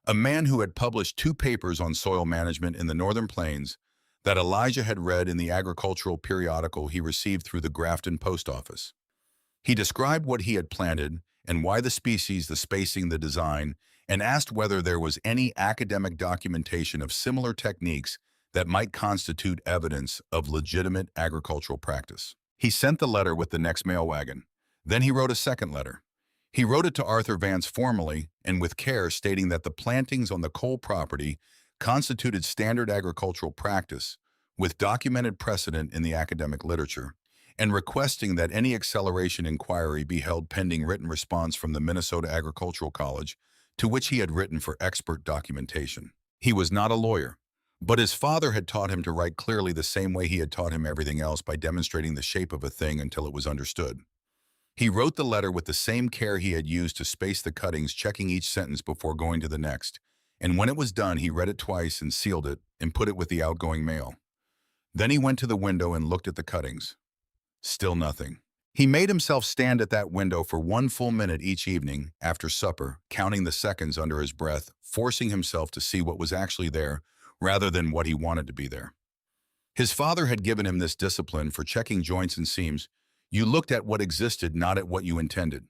a man who had published 2 papers on soil management in the Northern Plains that Elijah had read in the agricultural periodical he received through the Grafton post office. He described what he had planted and why the species, the spacing, the design, and asked whether there was any academic documentation of similar techniques that might constitute evidence of legitimate agricultural practice. He sent the letter with the next mail wagon. Then he wrote a second letter. He wrote it to Arthur Vance formally and with care, stating that the plantings on the Cole property constituted standard agricultural practice with documented precedent in the academic literature, and requesting that any acceleration inquiry be held pending written response from the Minnesota Agricultural College, to which he had written for expert documentation. He was not a lawyer, but his father had taught him to write clearly the same way he had taught him everything else, by demonstrating the shape of a thing until it was understood. He wrote the letter with the same care he had used to space the cuttings, checking each sentence before going to the next, and when it was done, he read it twice and sealed it and put it with the outgoing mail. Then he went to the window and looked at the cuttings. Still nothing. He made himself stand at that window for 1 full minute each evening after supper, counting the seconds under his breath, forcing himself to see what was actually there rather than what he wanted to be there. His father had given him this discipline for checking joints and seams. You looked at what existed, not at what you intended.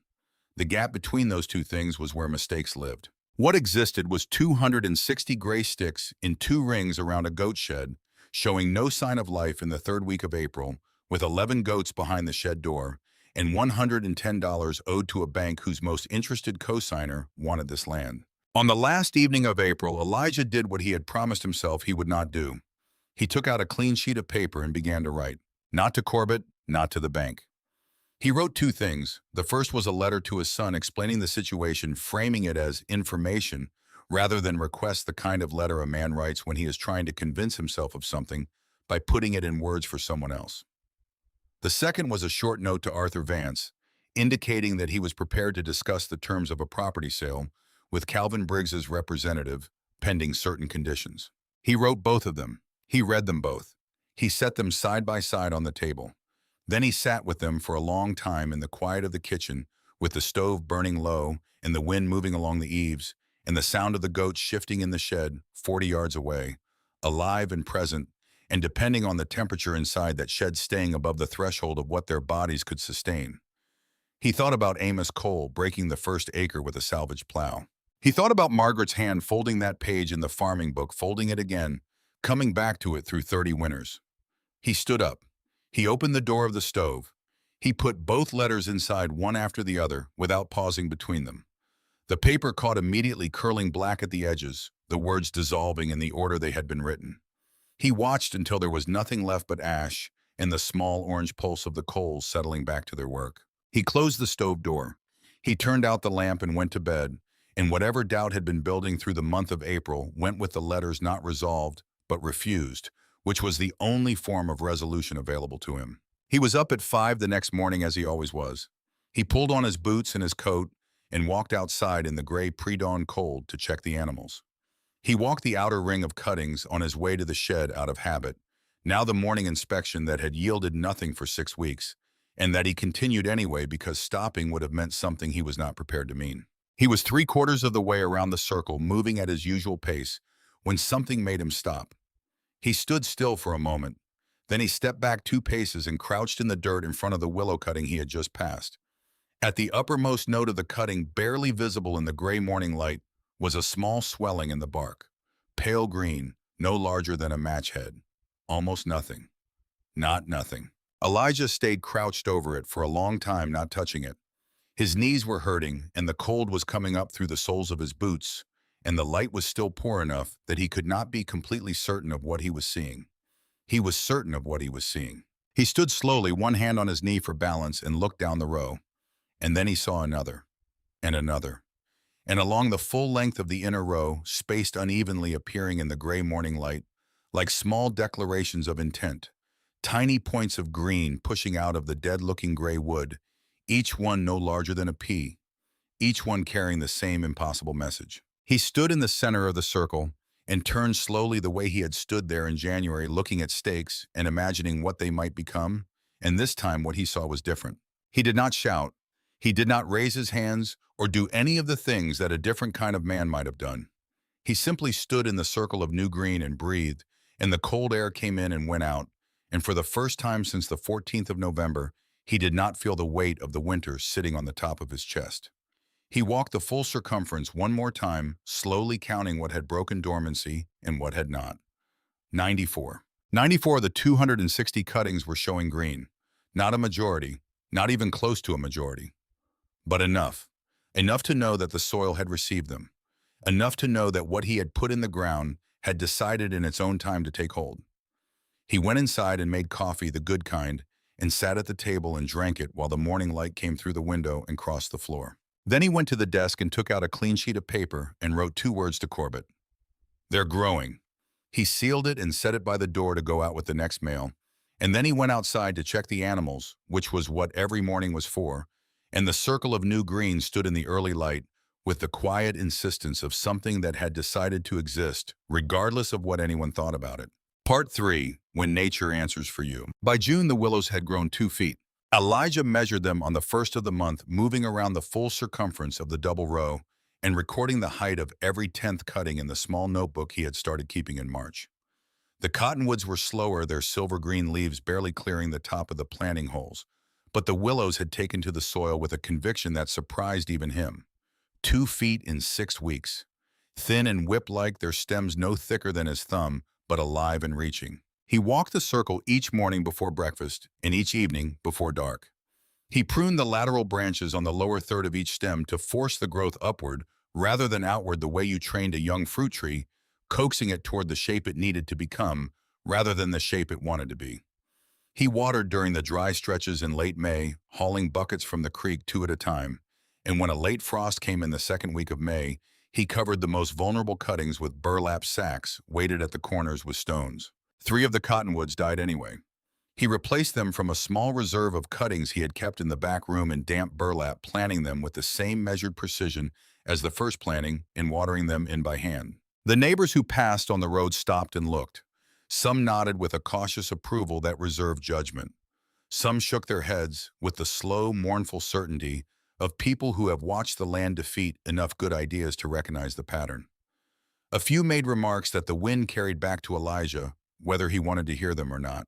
The gap between those two things was where mistakes lived. What existed was 260 gray sticks in 2 rings around a goat shed, showing no sign of life in the 3rd week of April, with 11 goats behind the shed door, and $110 owed to a bank whose most interested cosigner wanted this land. On the last evening of April, Elijah did what he had promised himself he would not do. He took out a clean sheet of paper and began to write. Not to Corbett, not to the bank. He wrote 2 things. The first was a letter to his son explaining the situation, framing it as information rather than request, the kind of letter a man writes when he is trying to convince himself of something by putting it in words for someone else. The second was a short note to Arthur Vance, indicating that he was prepared to discuss the terms of a property sale with Calvin Briggs's representative, pending certain conditions. He wrote both of them. He read them both. He set them side by side on the table. Then he sat with them for a long time in the quiet of the kitchen, with the stove burning low and the wind moving along the eaves, and the sound of the goats shifting in the shed 40 yards away, alive and present, and depending on the temperature inside that shed staying above the threshold of what their bodies could sustain. He thought about Amos Cole breaking the first acre with a salvage plow. He thought about Margaret's hand folding that page in the farming book, folding it again, coming back to it through 30 winters. He stood up. He opened the door of the stove. He put both letters inside one after the other without pausing between them. The paper caught immediately, curling black at the edges, the words dissolving in the order they had been written. He watched until there was nothing left but ash and the small orange pulse of the coals settling back to their work. He closed the stove door. He turned out the lamp and went to bed, and whatever doubt had been building through the month of April went with the letters not resolved, but refused, which was the only form of resolution available to him. He was up at 5 the next morning as he always was. He pulled on his boots and his coat and walked outside in the gray pre-dawn cold to check the animals. He walked the outer ring of cuttings on his way to the shed out of habit, now the morning inspection that had yielded nothing for 6 weeks, and that he continued anyway because stopping would have meant something he was not prepared to mean. He was 3/4 of the way around the circle, moving at his usual pace, when something made him stop. He stood still for a moment. Then he stepped back 2 paces and crouched in the dirt in front of the willow cutting he had just passed. At the uppermost note of the cutting, barely visible in the gray morning light, was a small swelling in the bark. Pale green, no larger than a match head. Almost nothing. Not nothing. Elijah stayed crouched over it for a long time, not touching it. His knees were hurting, and the cold was coming up through the soles of his boots, and the light was still poor enough that he could not be completely certain of what he was seeing. He was certain of what he was seeing. He stood slowly, one hand on his knee for balance, and looked down the row. And then he saw another, and another. And along the full length of the inner row, spaced unevenly appearing in the gray morning light, like small declarations of intent, tiny points of green pushing out of the dead-looking gray wood, each one no larger than a pea, each one carrying the same impossible message. He stood in the center of the circle and turned slowly the way he had stood there in January, looking at stakes and imagining what they might become, and this time what he saw was different. He did not shout. He did not raise his hands or do any of the things that a different kind of man might have done. He simply stood in the circle of new green and breathed, and the cold air came in and went out, and for the first time since the 14th of November, he did not feel the weight of the winter sitting on the top of his chest. He walked the full circumference one more time, slowly counting what had broken dormancy and what had not. 94. 94 of the 260 cuttings were showing green. Not a majority, not even close to a majority. But enough. Enough to know that the soil had received them. Enough to know that what he had put in the ground had decided in its own time to take hold. He went inside and made coffee, the good kind, and sat at the table and drank it while the morning light came through the window and crossed the floor. Then he went to the desk and took out a clean sheet of paper and wrote 2 words to Corbett. "They're growing." He sealed it and set it by the door to go out with the next mail, and then he went outside to check the animals, which was what every morning was for, and the circle of new green stood in the early light with the quiet insistence of something that had decided to exist, regardless of what anyone thought about it. Part 3, When Nature Answers for You. By June, the willows had grown 2 feet. Elijah measured them on the 1st of the month, moving around the full circumference of the double row and recording the height of every 10th cutting in the small notebook he had started keeping in March. The cottonwoods were slower, their silver-green leaves barely clearing the top of the planting holes, but the willows had taken to the soil with a conviction that surprised even him. 2 feet in 6 weeks. Thin and whip-like, their stems no thicker than his thumb, but alive and reaching. He walked the circle each morning before breakfast and each evening before dark. He pruned the lateral branches on the lower third of each stem to force the growth upward rather than outward, the way you trained a young fruit tree, coaxing it toward the shape it needed to become rather than the shape it wanted to be. He watered during the dry stretches in late May, hauling buckets from the creek 2 at a time, and when a late frost came in the 2nd week of May, he covered the most vulnerable cuttings with burlap sacks weighted at the corners with stones. 3 of the cottonwoods died anyway. He replaced them from a small reserve of cuttings he had kept in the back room in damp burlap, planting them with the same measured precision as the first planting and watering them in by hand. The neighbors who passed on the road stopped and looked. Some nodded with a cautious approval that reserved judgment. Some shook their heads with the slow, mournful certainty of people who have watched the land defeat enough good ideas to recognize the pattern. A few made remarks that the wind carried back to Elijah, whether he wanted to hear them or not.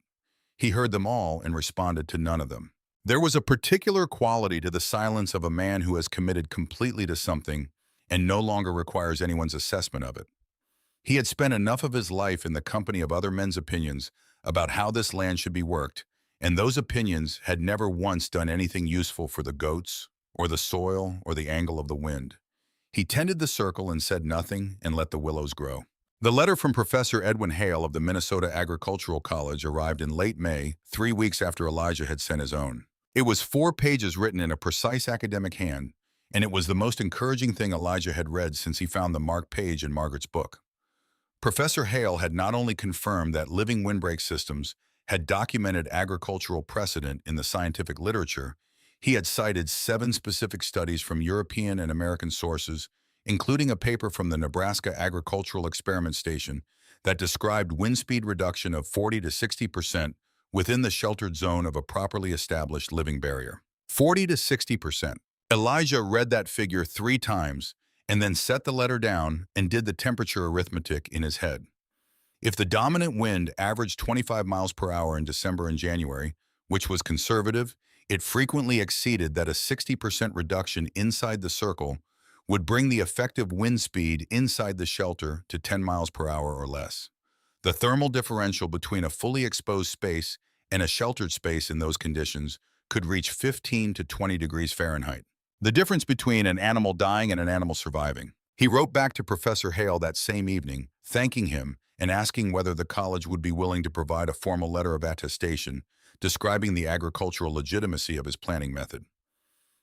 He heard them all and responded to none of them. There was a particular quality to the silence of a man who has committed completely to something and no longer requires anyone's assessment of it. He had spent enough of his life in the company of other men's opinions about how this land should be worked, and those opinions had never once done anything useful for the goats, or the soil, or the angle of the wind. He tended the circle and said nothing and let the willows grow. The letter from Professor Edwin Hale of the Minnesota Agricultural College arrived in late May, 3 weeks after Elijah had sent his own. It was 4 pages written in a precise academic hand, and it was the most encouraging thing Elijah had read since he found the marked page in Margaret's book. Professor Hale had not only confirmed that living windbreak systems had documented agricultural precedent in the scientific literature, he had cited 7 specific studies from European and American sources, including a paper from the Nebraska Agricultural Experiment Station that described wind speed reduction of 40 to 60% within the sheltered zone of a properly established living barrier. 40 to 60%. Elijah read that figure 3 times and then set the letter down and did the temperature arithmetic in his head. If the dominant wind averaged 25 miles per hour in December and January, which was conservative, it frequently exceeded that a 60% reduction inside the circle would bring the effective wind speed inside the shelter to 10 miles per hour or less. The thermal differential between a fully exposed space and a sheltered space in those conditions could reach 15 to 20 degrees Fahrenheit. The difference between an animal dying and an animal surviving. He wrote back to Professor Hale that same evening, thanking him and asking whether the college would be willing to provide a formal letter of attestation describing the agricultural legitimacy of his planning method.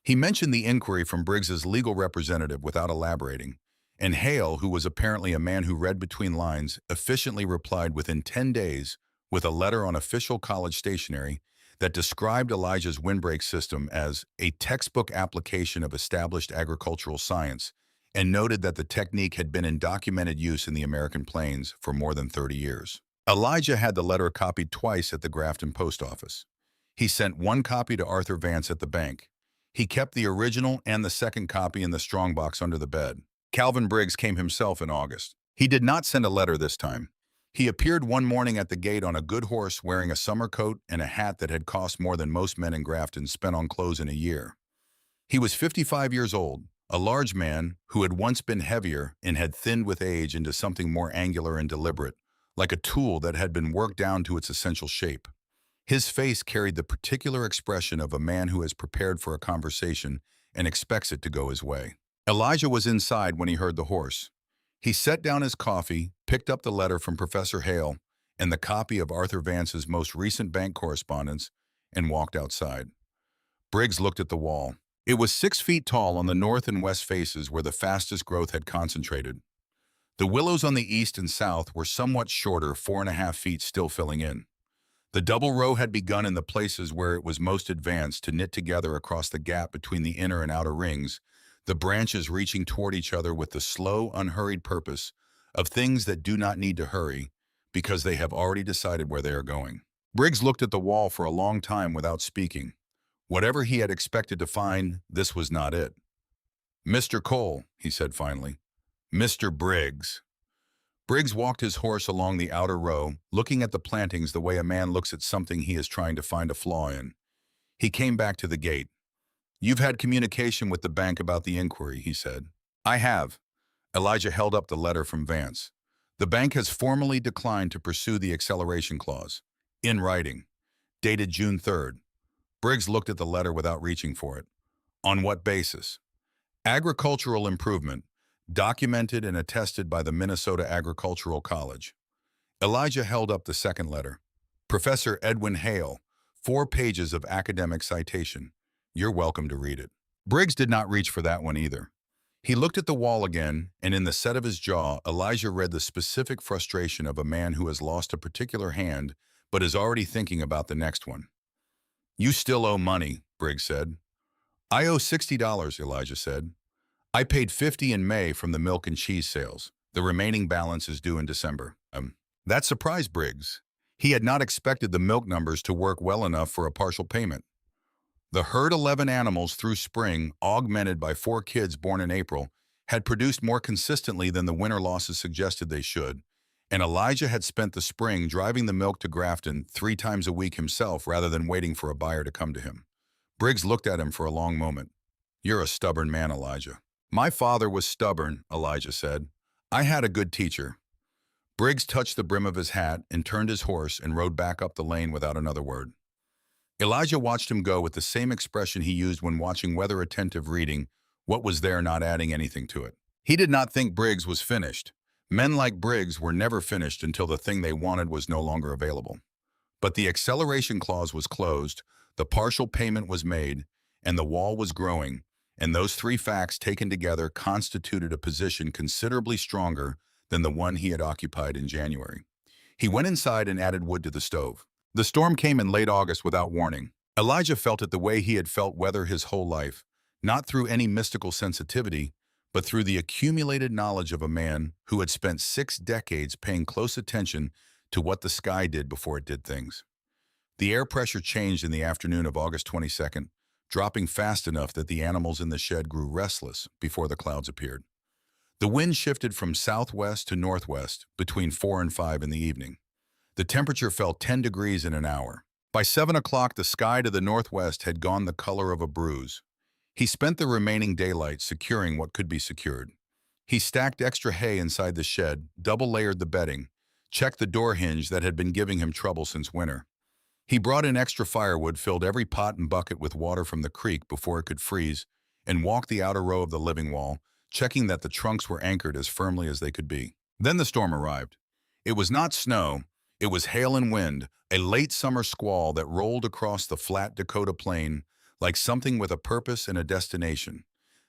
He mentioned the inquiry from Briggs's legal representative without elaborating, and Hale, who was apparently a man who read between lines, efficiently replied within 10 days with a letter on official college stationery that described Elijah's windbreak system as a textbook application of established agricultural science and noted that the technique had been in documented use in the American plains for more than 30 years. Elijah had the letter copied twice at the Grafton post office. He sent one copy to Arthur Vance at the bank. He kept the original and the second copy in the strongbox under the bed. Calvin Briggs came himself in August. He did not send a letter this time. He appeared one morning at the gate on a good horse wearing a summer coat and a hat that had cost more than most men in Grafton spent on clothes in a year. He was 55 years old, a large man who had once been heavier and had thinned with age into something more angular and deliberate, like a tool that had been worked down to its essential shape. His face carried the particular expression of a man who has prepared for a conversation and expects it to go his way. Elijah was inside when he heard the horse. He set down his coffee, picked up the letter from Professor Hale and the copy of Arthur Vance's most recent bank correspondence, and walked outside. Briggs looked at the wall. It was 6 feet tall on the north and west faces where the fastest growth had concentrated. The willows on the east and south were somewhat shorter, 4.5 feet still filling in. The double row had begun in the places where it was most advanced to knit together across the gap between the inner and outer rings, the branches reaching toward each other with the slow, unhurried purpose of things that do not need to hurry because they have already decided where they are going. Briggs looked at the wall for a long time without speaking. Whatever he had expected to find, this was not it. "Mr. Cole," he said finally. "Mr. Briggs." Briggs walked his horse along the outer row, looking at the plantings the way a man looks at something he is trying to find a flaw in. He came back to the gate. "You've had communication with the bank about the inquiry," he said. "I have." Elijah held up the letter from Vance. "The bank has formally declined to pursue the acceleration clause. In writing. Dated June 3rd. Briggs looked at the letter without reaching for it. "On what basis?" "Agricultural improvement, documented and attested by the Minnesota Agricultural College." Elijah held up the second letter. "Professor Edwin Hale, 4 pages of academic citation. You're welcome to read it." Briggs did not reach for that one either. He looked at the wall again, and in the set of his jaw, Elijah read the specific frustration of a man who has lost a particular hand but is already thinking about the next one. "You still owe money," Briggs said. "I owe $60, Elijah said. "I paid $50 in May from the milk and cheese sales. The remaining balance is due in December." That surprised Briggs. He had not expected the milk numbers to work well enough for a partial payment. The herd 11 animals through spring, augmented by 4 kids born in April, had produced more consistently than the winter losses suggested they should, and Elijah had spent the spring driving the milk to Grafton 3 times a week himself rather than waiting for a buyer to come to him. Briggs looked at him for a long moment. "You're a stubborn man, Elijah." "My father was stubborn," Elijah said. "I had a good teacher." Briggs touched the brim of his hat and turned his horse and rode back up the lane without another word. Elijah watched him go with the same expression he used when watching weather-attentive reading, what was there not adding anything to it. He did not think Briggs was finished. Men like Briggs were never finished until the thing they wanted was no longer available. But the acceleration clause was closed, the partial payment was made, and the wall was growing, And those three facts taken together constituted a position considerably stronger than the one he had occupied in January. He went inside and added wood to the stove. The storm came in late August without warning. Elijah felt it the way he had felt weather his whole life, not through any mystical sensitivity, but through the accumulated knowledge of a man who had spent 6 decades paying close attention to what the sky did before it did things. The air pressure changed in the afternoon of August 22nd, dropping fast enough that the animals in the shed grew restless before the clouds appeared. The wind shifted from southwest to northwest between 4 and 5 in the evening. The temperature fell 10 degrees in an hour. By 7 o'clock, the sky to the northwest had gone the color of a bruise. He spent the remaining daylight securing what could be secured. He stacked extra hay inside the shed, double-layered the bedding, checked the door hinge that had been giving him trouble since winter. He brought in extra firewood, filled every pot and bucket with water from the creek before it could freeze, and walked the outer row of the living wall, checking that the trunks were anchored as firmly as they could be. Then the storm arrived. It was not snow, it was hail and wind, a late summer squall that rolled across the flat Dakota plain like something with a purpose and a destination.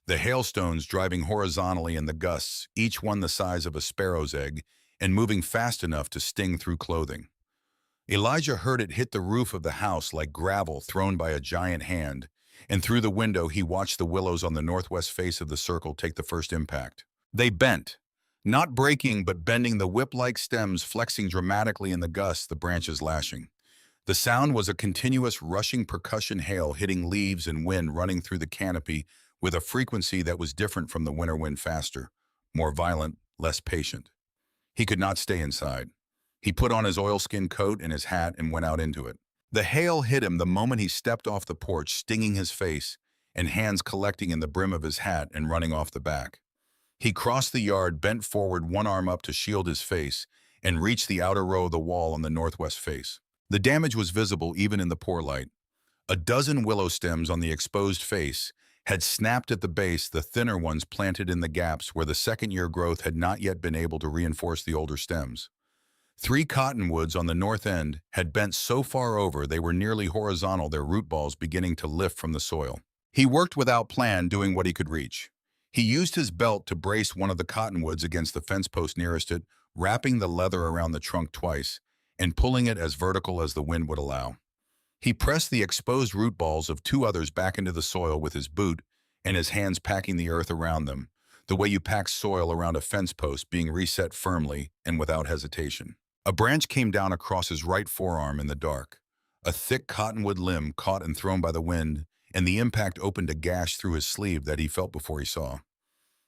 The hailstones driving horizontally in the gusts, each one the size of a sparrow's egg, and moving fast enough to sting through clothing. Elijah heard it hit the roof of the house like gravel thrown by a giant hand, and through the window he watched the willows on the northwest face of the circle take the first impact. They bent, not breaking but bending, the whip-like stems flexing dramatically in the gusts, the branches lashing. The sound was a continuous rushing percussion, hail hitting leaves and wind running through the canopy with a frequency that was different from the winter wind, faster, more violent, less patient. He could not stay inside. He put on his oilskin coat and his hat and went out into it. The hail hit him the moment he stepped off the porch, stinging his face, and hands collecting in the brim of his hat and running off the back. He crossed the yard, bent forward, one arm up to shield his face, and reached the outer row of the wall on the northwest face. The damage was visible even in the poor light. A dozen willow stems on the exposed face had snapped at the base, the thinner ones planted in the gaps where the second-year growth had not yet been able to reinforce the older stems. 3 cottonwoods on the north end had bent so far over they were nearly horizontal, their root balls beginning to lift from the soil. He worked without plan, doing what he could reach. He used his belt to brace one of the cottonwoods against the fence post nearest it, wrapping the leather around the trunk twice, and pulling it as vertical as the wind would allow. He pressed the exposed root balls of 2 others back into the soil with his boot, and his hands packing the earth around them, the way you pack soil around a fence post, being reset firmly and without hesitation. A branch came down across his right forearm in the dark. A thick cottonwood limb caught and thrown by the wind, and the impact opened a gash through his sleeve that he felt before he saw.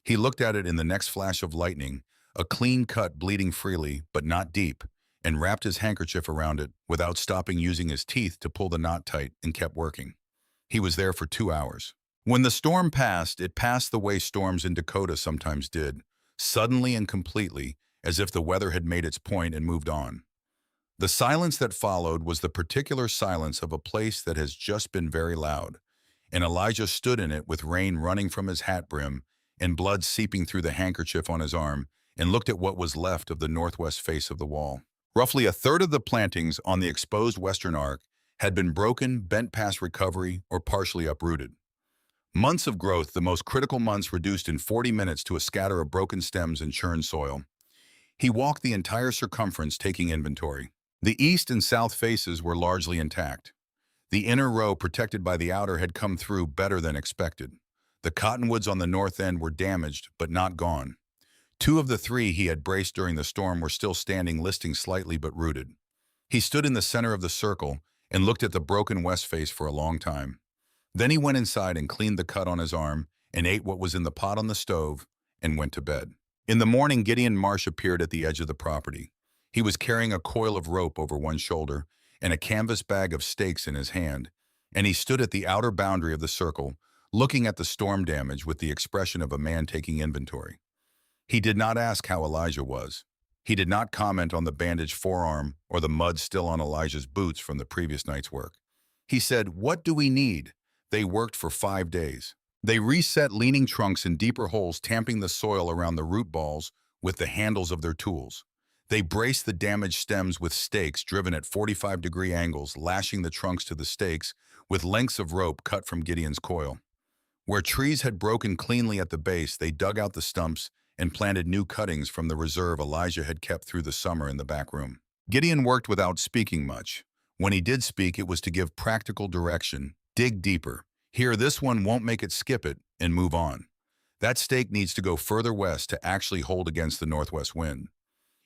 He looked at it in the next flash of lightning, a clean cut bleeding freely, but not deep, and wrapped his handkerchief around it without stopping, using his teeth to pull the knot tight, and kept working. He was there for 2 hours. When the storm passed, it passed the way storms in Dakota sometimes did, suddenly and completely, as if the weather had made its point and moved on. The silence that followed was the particular silence of a place that has just been very loud, and Elijah stood in it with rain running from his hat brim and blood seeping through the handkerchief on his arm, and looked at what was left of the northwest face of the wall. Roughly a third of the plantings on the exposed western arc had been broken, bent past recovery, or partially uprooted. Months of growth, the most critical months, reduced in 40 minutes to a scatter of broken stems and churned soil. He walked the entire circumference, taking inventory. The east and south faces were largely intact. The inner row, protected by the outer, had come through better than expected. The cottonwoods on the north end were damaged, but not gone. 2 of the 3 he had braced during the storm were still standing, listing slightly but rooted. He stood in the center of the circle and looked at the broken west face for a long time. Then he went inside and cleaned the cut on his arm and ate what was in the pot on the stove and went to bed. In the morning, Gideon Marsh appeared at the edge of the property. He was carrying a coil of rope over one shoulder and a canvas bag of stakes in his hand, and he stood at the outer boundary of the circle, looking at the storm damage with the expression of a man taking inventory. He did not ask how Elijah was. He did not comment on the bandaged forearm or the mud still on Elijah's boots from the previous night's work. He said, "What do we need?" They worked for 5 days. They reset leaning trunks in deeper holes, tamping the soil around the root balls with the handles of their tools. They braced the damaged stems with stakes driven at 45-degree angles, lashing the trunks to the stakes with lengths of rope cut from Gideon's coil. Where trees had broken cleanly at the base, they dug out the stumps and planted new cuttings from the reserve Elijah had kept through the summer in the back room. Gideon worked without speaking much. When he did speak, it was to give practical direction. Dig deeper. Here, this one won't make it, skip it, and move on. That stake needs to go further west to actually hold against the northwest wind.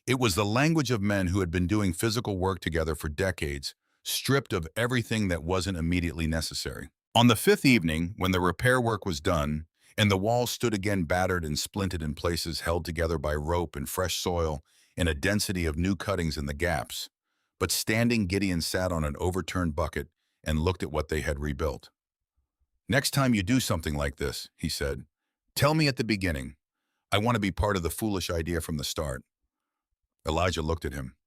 It was the language of men who had been doing physical work together for decades, stripped of everything that wasn't immediately necessary. On the fifth evening, when the repair work was done, and the walls stood again battered and splintered in places held together by rope and fresh soil and a density of new cuttings in the gaps, but standing, Gideon sat on an overturned bucket and looked at what they had rebuilt. "Next time you do something like this," he said, "tell me at the beginning. I want to be part of the foolish idea from the start." Elijah looked at him.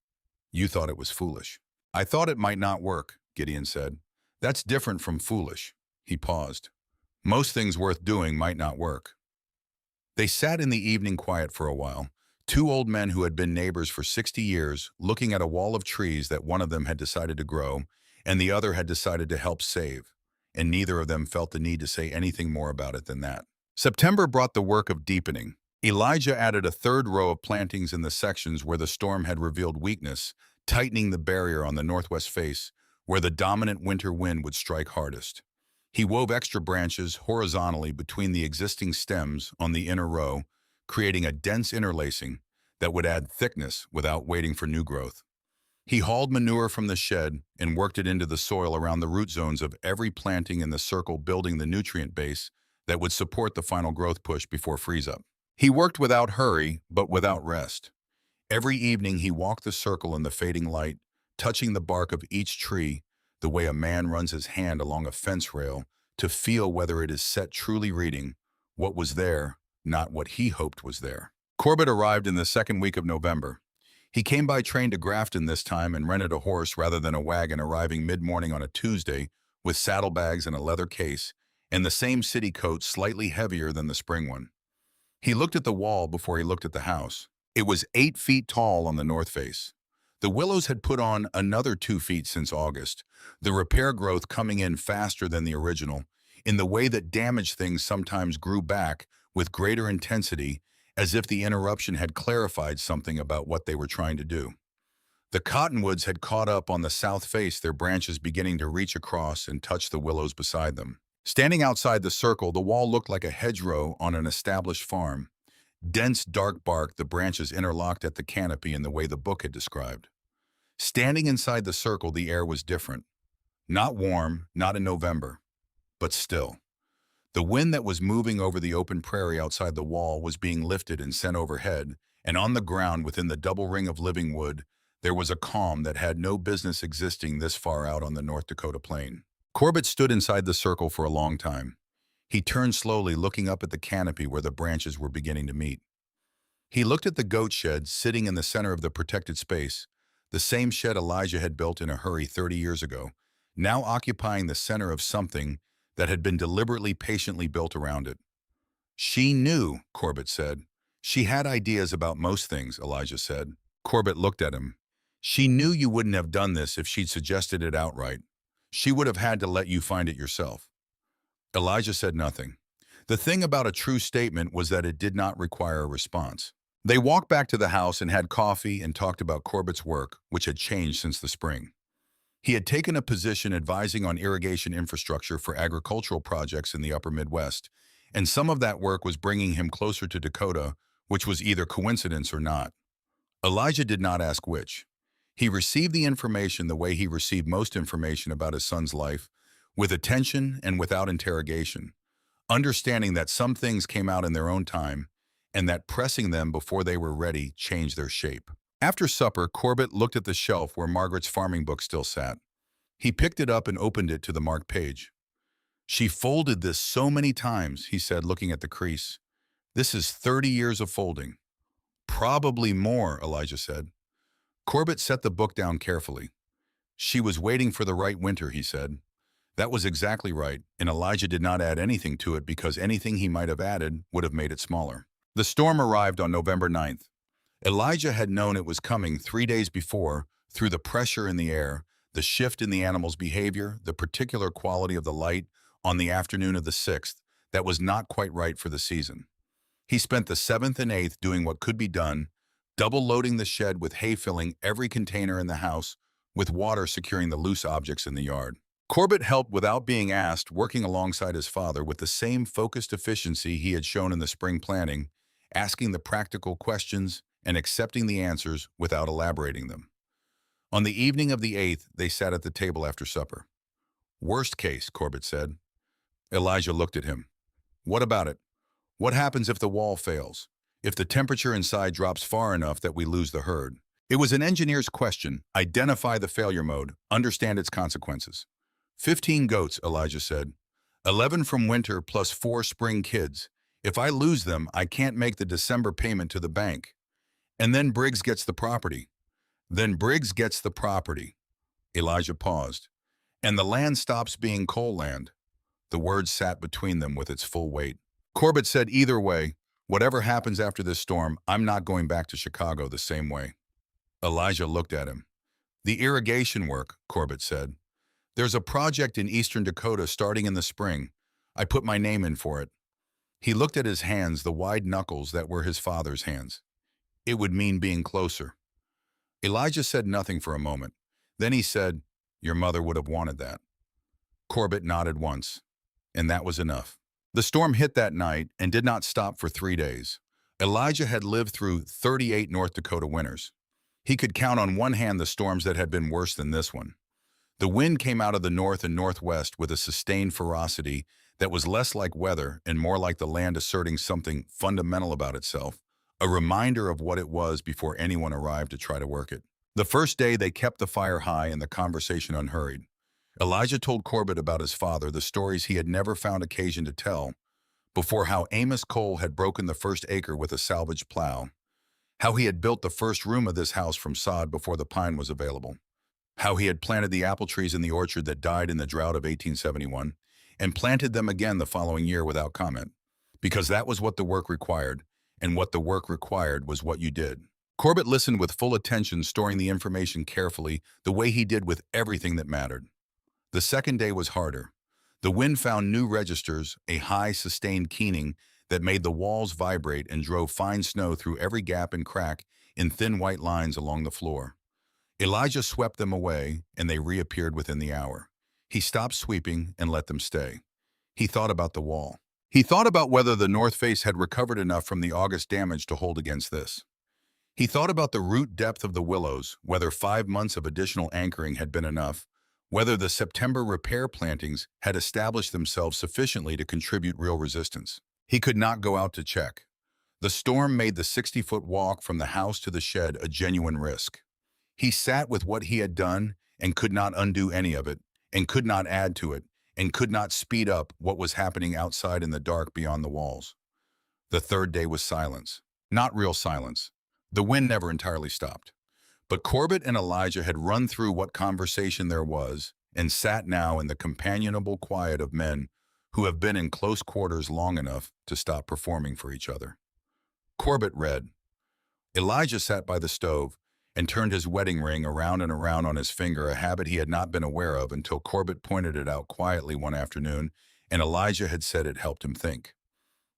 "You thought it was foolish." "I thought it might not work," Gideon said. "That's different from foolish." He paused. "Most things worth doing might not work." They sat in the evening quiet for a while, two old men who had been neighbors for 60 years, looking at a wall of trees that one of them had decided to grow and the other had decided to help save, and neither of them felt the need to say anything more about it than that. September brought the work of deepening. Elijah added a third row of plantings in the sections where the storm had revealed weakness, tightening the barrier on the northwest face, where the dominant winter wind would strike hardest. He wove extra branches horizontally between the existing stems on the inner row, creating a dense interlacing that would add thickness without waiting for new growth. He hauled manure from the shed and worked it into the soil around the root zones of every planting in the circle, building the nutrient base that would support the final growth push before freeze-up. He worked without hurry, but without rest. Every evening he walked the circle in the fading light, touching the bark of each tree the way a man runs his hand along a fence rail to feel whether it is set truly reading what was there, not what he hoped was there. Corbett arrived in the second week of November. He came by train to Grafton this time and rented a horse rather than a wagon, arriving mid-morning on a Tuesday with saddlebags and a leather case, and the same city coat slightly heavier than the spring one. He looked at the wall before he looked at the house. It was 8 feet tall on the north face. The willows had put on another 2 feet since August, the repair growth coming in faster than the original, in the way that damaged things sometimes grew back with greater intensity, as if the interruption had clarified something about what they were trying to do. The cottonwoods had caught up on the south face, their branches beginning to reach across and touch the willows beside them. Standing outside the circle, the wall looked like a hedgerow on an established farm. Dense, dark bark, the branches interlocked at the canopy in the way the book had described. Standing inside the circle, the air was different. Not warm, not in November, but still. The wind that was moving over the open prairie outside the wall was being lifted and sent overhead, and on the ground within the double ring of living wood, there was a calm that had no business existing this far out on the North Dakota plain. Corbett stood inside the circle for a long time. He turned slowly, looking up at the canopy where the branches were beginning to meet. He looked at the goat shed sitting in the center of the protected space, the same shed Elijah had built in a hurry 30 years ago, now occupying the center of something that had been deliberately, patiently built around it. "She knew," Corbett said. "She had ideas about most things," Elijah said. Corbett looked at him. "She knew you wouldn't have done this if she'd suggested it outright. She would have had to let you find it yourself." Elijah said nothing. The thing about a true statement was that it did not require a response. They walked back to the house and had coffee and talked about Corbett's work, which had changed since the spring. He had taken a position advising on irrigation infrastructure for agricultural projects in the upper Midwest, and some of that work was bringing him closer to Dakota, which was either coincidence or not. Elijah did not ask which. He received the information the way he received most information about his son's life, with attention and without interrogation, understanding that some things came out in their own time, and that pressing them before they were ready changed their shape. After supper, Corbett looked at the shelf where Margaret's farming book still sat. He picked it up and opened it to the marked page. "She folded this so many times," he said, looking at the crease. "This is 30 years of folding." "Probably more," Elijah said. Corbett set the book down carefully. "She was waiting for the right winter," he said. That was exactly right, and Elijah did not add anything to it because anything he might have added would have made it smaller. The storm arrived on November 9th. Elijah had known it was coming 3 days before through the pressure in the air, the shift in the animal's behavior, the particular quality of the light on the afternoon of the 6th that was not quite right for the season. He spent the 7th and 8th doing what could be done, double-loading the shed with hay, filling every container in the house, with water securing the loose objects in the yard. Corbett helped without being asked, working alongside his father with the same focused efficiency he had shown in the spring planting, asking the practical questions and accepting the answers without elaborating them. On the evening of the 8th, they sat at the table after supper. "Worst case," Corbett said. Elijah looked at him. "What about it? What happens if the wall fails? If the temperature inside drops far enough that we lose the herd?" It was an engineer's question. Identify the failure mode, understand its consequences. 15 goats, Elijah said. 11 from winter plus 4 spring kids. If I lose them, I can't make the December payment to the bank. And then Briggs gets the property. Elijah paused. And the land stops being coal land. The word sat between them with its full weight. Corbett said, "Either way, whatever happens after this storm, I'm not going back to Chicago the same way." Elijah looked at him. "The irrigation work," Corbett said. "There's a project in eastern Dakota starting in the spring. I put my name in for it." He looked at his hands, the wide knuckles that were his father's hands. "It would mean being closer." Elijah said nothing for a moment. Then he said, "Your mother would have wanted that." Corbett nodded once, and that was enough. The storm hit that night and did not stop for 3 days. Elijah had lived through 38 North Dakota winters. He could count on one hand the storms that had been worse than this one. The wind came out of the north and northwest with a sustained ferocity that was less like weather and more like the land asserting something fundamental about itself, a reminder of what it was before anyone arrived to try to work it. The first day, they kept the fire high and the conversation unhurried. Elijah told Corbett about his father, the stories he had never found occasion to tell before: how Amos Cole had broken the first acre with a salvage plow, how he had built the first room of this house from sod before the pine was available, how he had planted the apple trees in the orchard that died in the drought of 1871, and planted them again the following year without comment, because that was what the work required, and what the work required was what you did. Corbett listened with full attention, storing the information carefully, the way he did with everything that mattered. The second day was harder. The wind found new registers, a high, sustained keening that made the walls vibrate and drove fine snow through every gap and crack in thin white lines along the floor. Elijah swept them away, and they reappeared within the hour. He stopped sweeping and let them stay. He thought about the wall. He thought about whether the north face had recovered enough from the August damage to hold against this. He thought about the root depth of the willows, whether 5 months of additional anchoring had been enough, whether the September repair plantings had established themselves sufficiently to contribute real resistance. He could not go out to check. The storm made the 60-foot walk from the house to the shed a genuine risk. He sat with what he had done and could not undo any of it, and could not add to it, and could not speed up what was happening outside in the dark beyond the walls. The third day was silence. Not real silence. The wind never entirely stopped. But Corbett and Elijah had run through what conversation there was and sat now in the companionable quiet of men who have been in close quarters long enough to stop performing for each other. Corbett read. Elijah sat by the stove and turned his wedding ring around and around on his finger, a habit he had not been aware of until Corbett pointed it out quietly one afternoon, and Elijah had said it helped him think.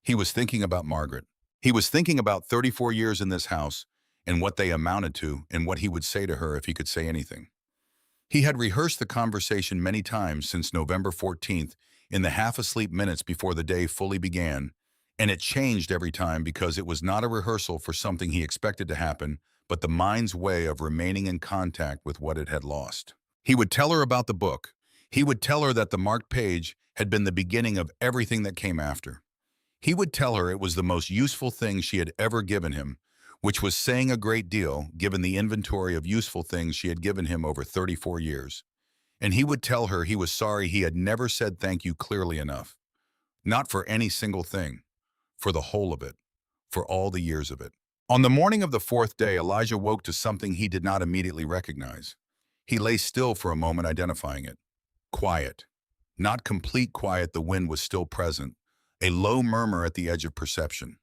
He was thinking about Margaret. He was thinking about 34 years in this house and what they amounted to and what he would say to her if he could say anything. He had rehearsed the conversation many times since November 14th in the half-asleep minutes before the day fully began, and it changed every time because it was not a rehearsal for something he expected to happen, but the mind's way of remaining in contact with what it had lost. He would tell her about the book. He would tell her that the marked page had been the beginning of everything that came after. He would tell her it was the most useful thing she had ever given him, which was saying a great deal given the inventory of useful things she had given him over 34 years. And he would tell her he was sorry he had never said thank you clearly enough. Not for any single thing, for the whole of it, for all the years of it. On the morning of the fourth day, Elijah woke to something he did not immediately recognize. He lay still for a moment, identifying it. Quiet. Not complete quiet, the wind was still present, a low murmur at the edge of perception.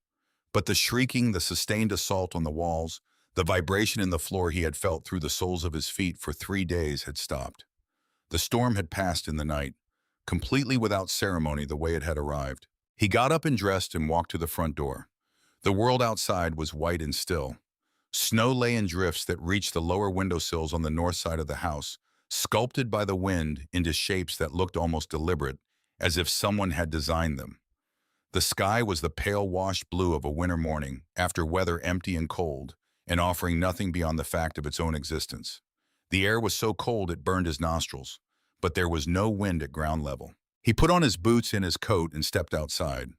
But the shrieking, the sustained assault on the walls, the vibration in the floor he had felt through the soles of his feet for 3 days had stopped. The storm had passed in the night, completely without ceremony the way it had arrived. He got up and dressed and walked to the front door. The world outside was white and still. Snow lay in drifts that reached the lower windowsills on the north side of the house, sculpted by the wind into shapes that looked almost deliberate, as if someone had designed them. The sky was the pale washed blue of a winter morning, after weather empty and cold, and offering nothing beyond the fact of its own existence. The air was so cold it burned his nostrils, but there was no wind at ground level. He put on his boots and his coat and stepped outside.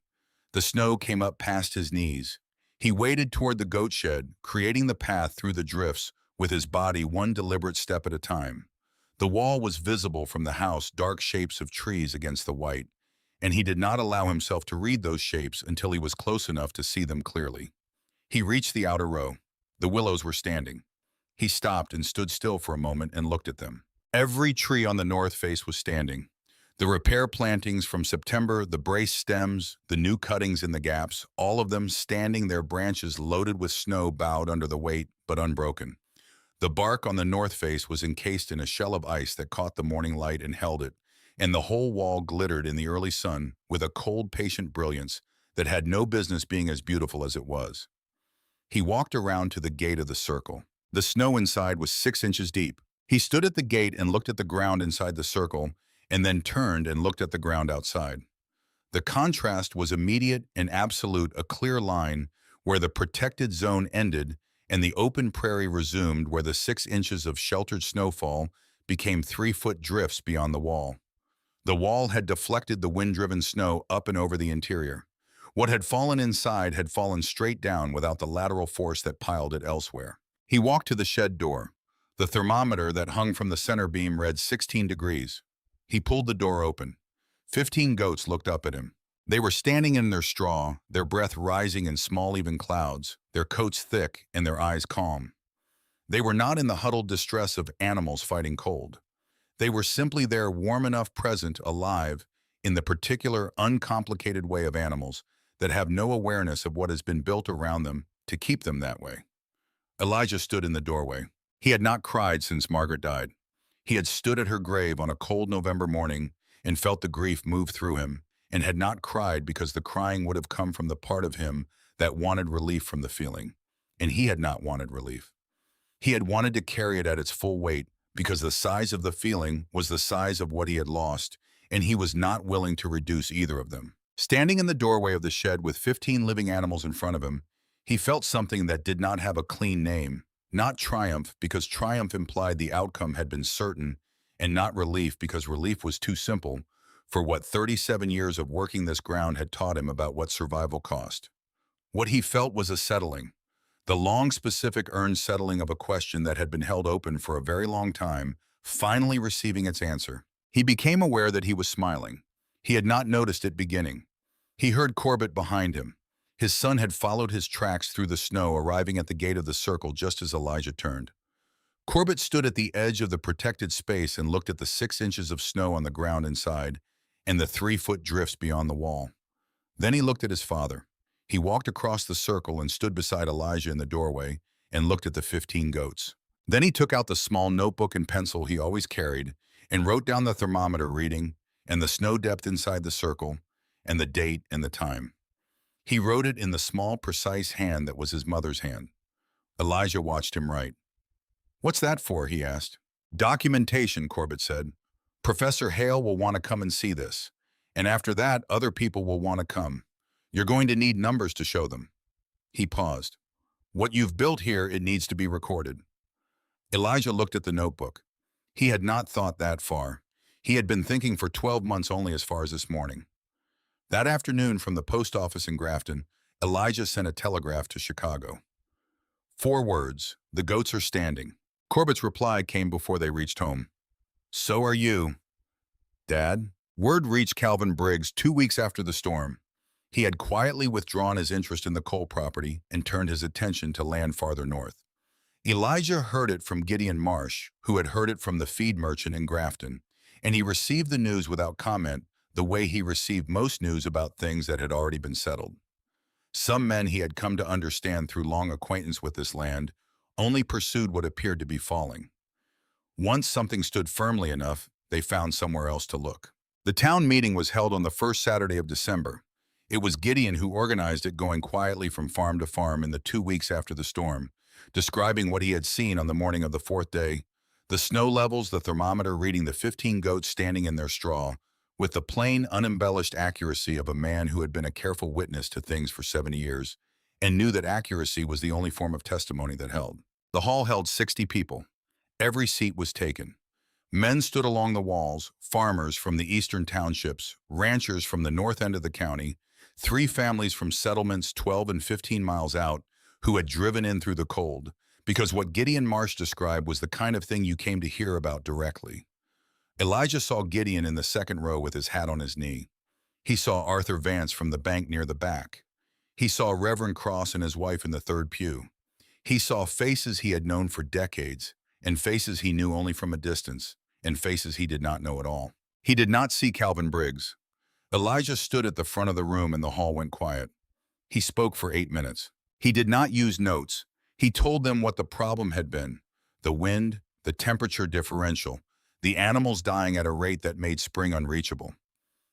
The snow came up past his knees. He waded toward the goat shed, creating the path through the drifts with his body one deliberate step at a time. The wall was visible from the house, dark shapes of trees against the white, and he did not allow himself to read those shapes until he was close enough to see them clearly. He reached the outer row. The willows were standing. He stopped and stood still for a moment and looked at them. Every tree on the north face was standing. The repair plantings from September, the braced stems, the new cuttings in the gaps, all of them standing, their branches loaded with snow bowed under the weight, but unbroken. The bark on the north face was encased in a shell of ice that caught the morning light and held it, and the whole wall glittered in the early sun with a cold, patient brilliance that had no business being as beautiful as it was. He walked around to the gate of the circle. The snow inside was 6 inches deep. He stood at the gate and looked at the ground inside the circle, and then turned and looked at the ground outside. The contrast was immediate and absolute, a clear line where the protected zone ended and the open prairie resumed, where the 6 inches of sheltered snowfall became 3-foot drifts beyond the wall. The wall had deflected the wind-driven snow up and over the interior. What had fallen inside had fallen straight down without the lateral force that piled it elsewhere. He walked to the shed door. The thermometer that hung from the center beam read 16 degrees. He pulled the door open. 15 goats looked up at him. They were standing in their straw, their breath rising in small even clouds, their coats thick and their eyes calm. They were not in the huddled distress of animals fighting cold. They were simply there, warm enough, present, alive, in the particular uncomplicated way of animals that have no awareness of what has been built around them to keep them that way. Elijah stood in the doorway. He had not cried since Margaret died. He had stood at her grave on a cold November morning and felt the grief move through him, and had not cried because the crying would have come from the part of him that wanted relief from the feeling, and he had not wanted relief. He had wanted to carry it at its full weight because the size of the feeling was the size of what he had lost, and he was not willing to reduce either of them. Standing in the doorway of the shed with 15 living animals in front of him, he felt something that did not have a clean name. Not triumph, because triumph implied the outcome had been certain, and not relief, because relief was too simple for what 37 years of working this ground had taught him about what survival cost. What he felt was a settling, the long, specific, earned settling of a question that had been held open for a very long time, finally receiving its answer. He became aware that he was smiling. He had not noticed it beginning. He heard Corbett behind him. His son had followed his tracks through the snow, arriving at the gate of the circle just as Elijah turned. Corbett stood at the edge of the protected space and looked at the 6 inches of snow on the ground inside and the 3-foot drifts beyond the wall. Then he looked at his father. He walked across the circle and stood beside Elijah in the doorway and looked at the 15 goats. Then he took out the small notebook and pencil he always carried and wrote down the thermometer reading and the snow depth inside the circle and the date and the time. He wrote it in the small, precise hand that was his mother's hand. Elijah watched him write. "What's that for?" he asked. "Documentation," Corbett said. "Professor Hale will want to come and see this. And after that, other people will want to come. You're going to need numbers to show them." He paused. "What you've built here, it needs to be recorded." Elijah looked at the notebook. He had not thought that far. He had been thinking for 12 months only as far as this morning. That afternoon, from the post office in Grafton, Elijah sent a telegraph to Chicago. 4 words: "The goats are standing." Corbett's reply came before they reached home. "So are you, Dad." Word reached Calvin Briggs 2 weeks after the storm. He had quietly withdrawn his interest in the coal property and turned his attention to land farther north. Elijah heard it from Gideon Marsh, who had heard it from the feed merchant in Grafton, and he received the news without comment, the way he received most news about things that had already been settled. Some men he had come to understand through long acquaintance with this land only pursued what appeared to be falling. Once something stood firmly enough, they found somewhere else to look. The town meeting was held on the first Saturday of December. It was Gideon who organized it, going quietly from farm to farm in the 2 weeks after the storm, describing what he had seen on the morning of the fourth day: the snow levels, the thermometer reading the 15 goats standing in their straw, with the plain, unembellished accuracy of a man who had been a careful witness to things for 70 years and knew that accuracy was the only form of testimony that held. The hall held 60 people. Every seat was taken. Men stood along the walls, farmers from the eastern townships, ranchers from the north end of the county, 3 families from settlements 12 and 15 miles out who had driven in through the cold, because what Gideon Marsh described was the kind of thing you came to hear about directly. Elijah saw Gideon in the second row with his hat on his knee. He saw Arthur Vance from the bank near the back. He saw Reverend Cross and his wife in the third pew. He saw faces he had known for decades, and faces he knew only from a distance, and faces he did not know at all. He did not see Calvin Briggs. Elijah stood at the front of the room and the hall went quiet. He spoke for 8 minutes. He did not use notes. He told them what the problem had been: the wind, the temperature differential, the animals dying at a rate that made spring unreachable.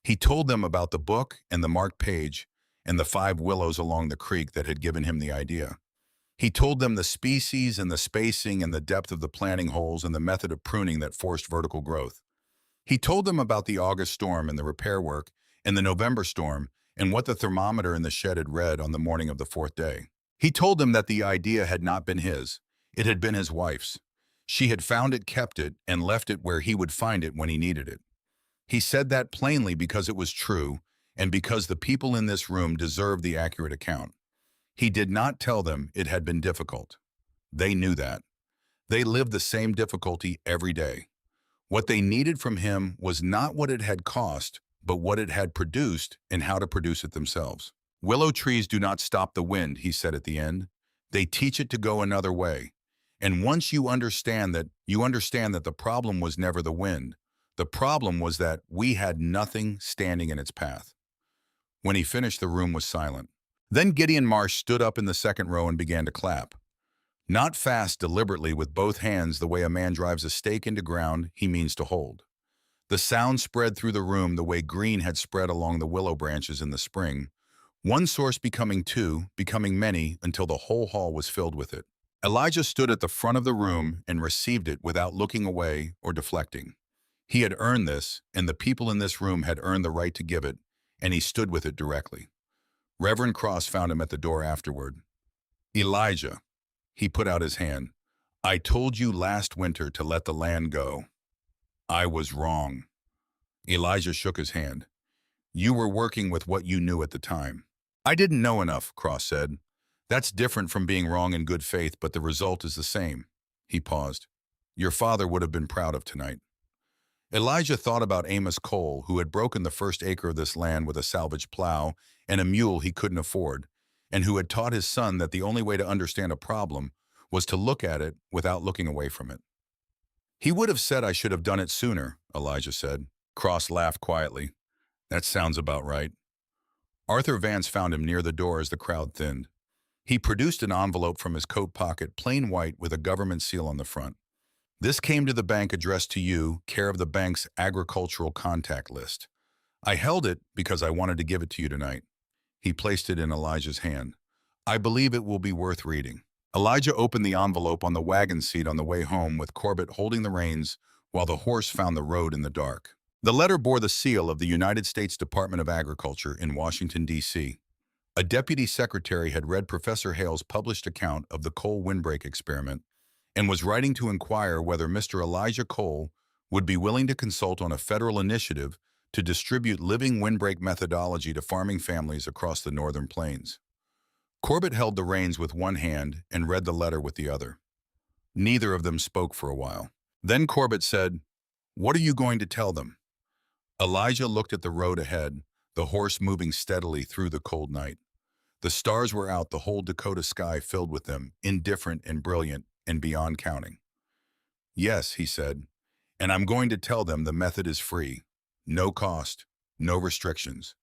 He told them about the book and the marked page and the 5 willows along the creek that had given him the idea. He told them the species and the spacing and the depth of the planting holes and the method of pruning that forced vertical growth. He told them about the August storm and the repair work and the November storm and what the thermometer in the shed had read on the morning of the fourth day. He told them that the idea had not been his. It had been his wife's. She had found it, kept it, and left it where he would find it when he needed it. He said that plainly because it was true and because the people in this room deserved the accurate account. He did not tell them it had been difficult. They knew that. They lived the same difficulty every day. What they needed from him was not what it had cost, but what it had produced and how to produce it themselves. Willow trees do not stop the wind, he said at the end. They teach it to go another way. And once you understand that the problem was never the wind. The problem was that we had nothing standing in its path. When he finished, the room was silent. Then Gideon Marsh stood up in the second row and began to clap. Not fast, deliberately, with both hands, the way a man drives a stake into ground he means to hold. The sound spread through the room the way green had spread along the willow branches in the spring, one source becoming 2, becoming many, until the whole hall was filled with it. Elijah stood at the front of the room and received it without looking away or deflecting. He had earned this, and the people in this room had earned the right to give it, and he stood with it directly. Reverend Cross found him at the door afterward. "Elijah," he put out his hand, "I told you last winter to let the land go. I was wrong." Elijah shook his hand. "You were working with what you knew at the time." "I didn't know enough," Cross said. "That's different from being wrong in good faith, but the result is the same." He paused. "Your father would have been proud of tonight." Elijah thought about Amos Cole, who had broken the first acre of this land with a salvage plow and a mule he couldn't afford, and who had taught his son that the only way to understand a problem was to look at it without looking away from it. "He would have said I should have done it sooner," Elijah said. Cross laughed quietly. "That sounds about right." Arthur Vance found him near the door as the crowd thinned. He produced an envelope from his coat pocket, plain white with a government seal on the front. "This came to the bank, addressed to you, care of the bank's agricultural contact list. I held it because I wanted to give it to you tonight." He placed it in Elijah's hand. "I believe it will be worth reading." Elijah opened the envelope on the wagon seat on the way home, with Corbett holding the reins while the horse found the road in the dark. The letter bore the seal of the United States Department of Agriculture in Washington, D.C. A deputy secretary had read Professor Hale's published account of the Cole windbreak experiment and was writing to inquire whether Mr. Elijah Cole would be willing to consult on a federal initiative to distribute living windbreak methodology to farming families across the northern plains. Corbett held the reins with one hand and read the letter with the other. Neither of them spoke for a while. Then Corbett said, "What are you going to tell them?" Elijah looked at the road ahead, the horse moving steadily through the cold night. The stars were out, the whole Dakota sky filled with them, indifferent and brilliant and beyond counting. "Yes," he said, "and I'm going to tell them the method is free. No cost, no restrictions.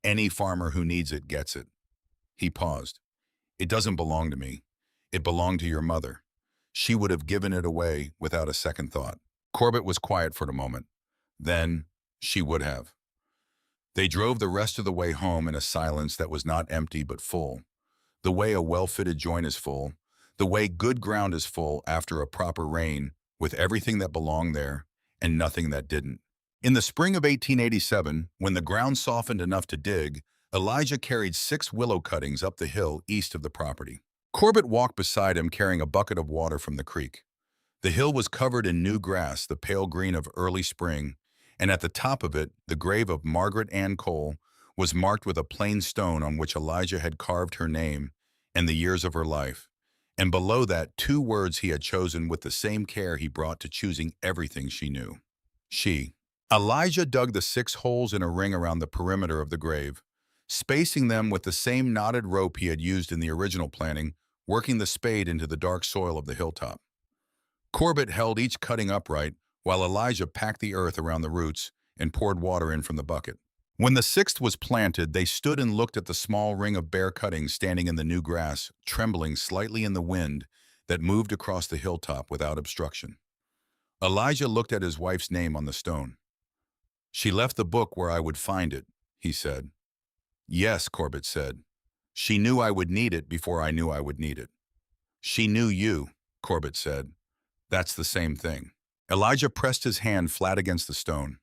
Any farmer who needs it gets it." He paused. "It doesn't belong to me. It belonged to your mother. She would have given it away without a second thought." Corbett was quiet for a moment. "Then she would have." They drove the rest of the way home in a silence that was not empty but full. The way a well-fitted joint is full, the way good ground is full after a proper rain, with everything that belonged there and nothing that didn't. In the spring of 1887, when the ground softened enough to dig, Elijah carried 6 willow cuttings up the hill east of the property. Corbett walked beside him carrying a bucket of water from the creek. The hill was covered in new grass, the pale green of early spring, and at the top of it, the grave of Margaret Ann Cole was marked with a plain stone on which Elijah had carved her name and the years of her life, and below that 2 words he had chosen with the same care he brought to choosing everything she knew. She. Elijah dug the 6 holes in a ring around the perimeter of the grave, spacing them with the same knotted rope he had used in the original planting, working the spade into the dark soil of the hilltop. Corbett held each cutting upright, while Elijah packed the earth around the roots and poured water in from the bucket. When the 6th was planted, they stood and looked at the small ring of bare cuttings standing in the new grass, trembling slightly in the wind that moved across the hilltop without obstruction. Elijah looked at his wife's name on the stone. "She left the book where I would find it," he said. "Yes," Corbett said. "She knew I would need it before I knew I would need it." "She knew you," Corbett said. "That's the same thing." Elijah pressed his hand flat against the stone.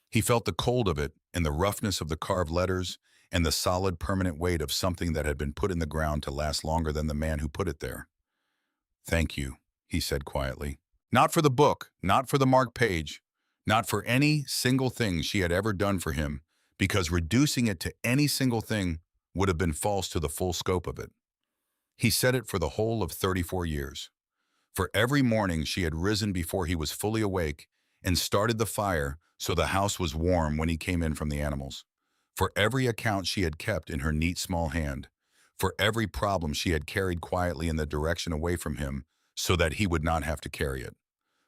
He felt the cold of it and the roughness of the carved letters and the solid permanent weight of something that had been put in the ground to last longer than the man who put it there. "Thank you," he said quietly. Not for the book, not for the marked page, not for any single thing she had ever done for him, because reducing it to any single thing would have been false to the full scope of it. He said it for the whole of 34 years. For every morning she had risen before he was fully awake and started the fire so the house was warm when he came in from the animals. For every account she had kept in her neat small hand. For every problem she had carried quietly in the direction away from him so that he would not have to carry it.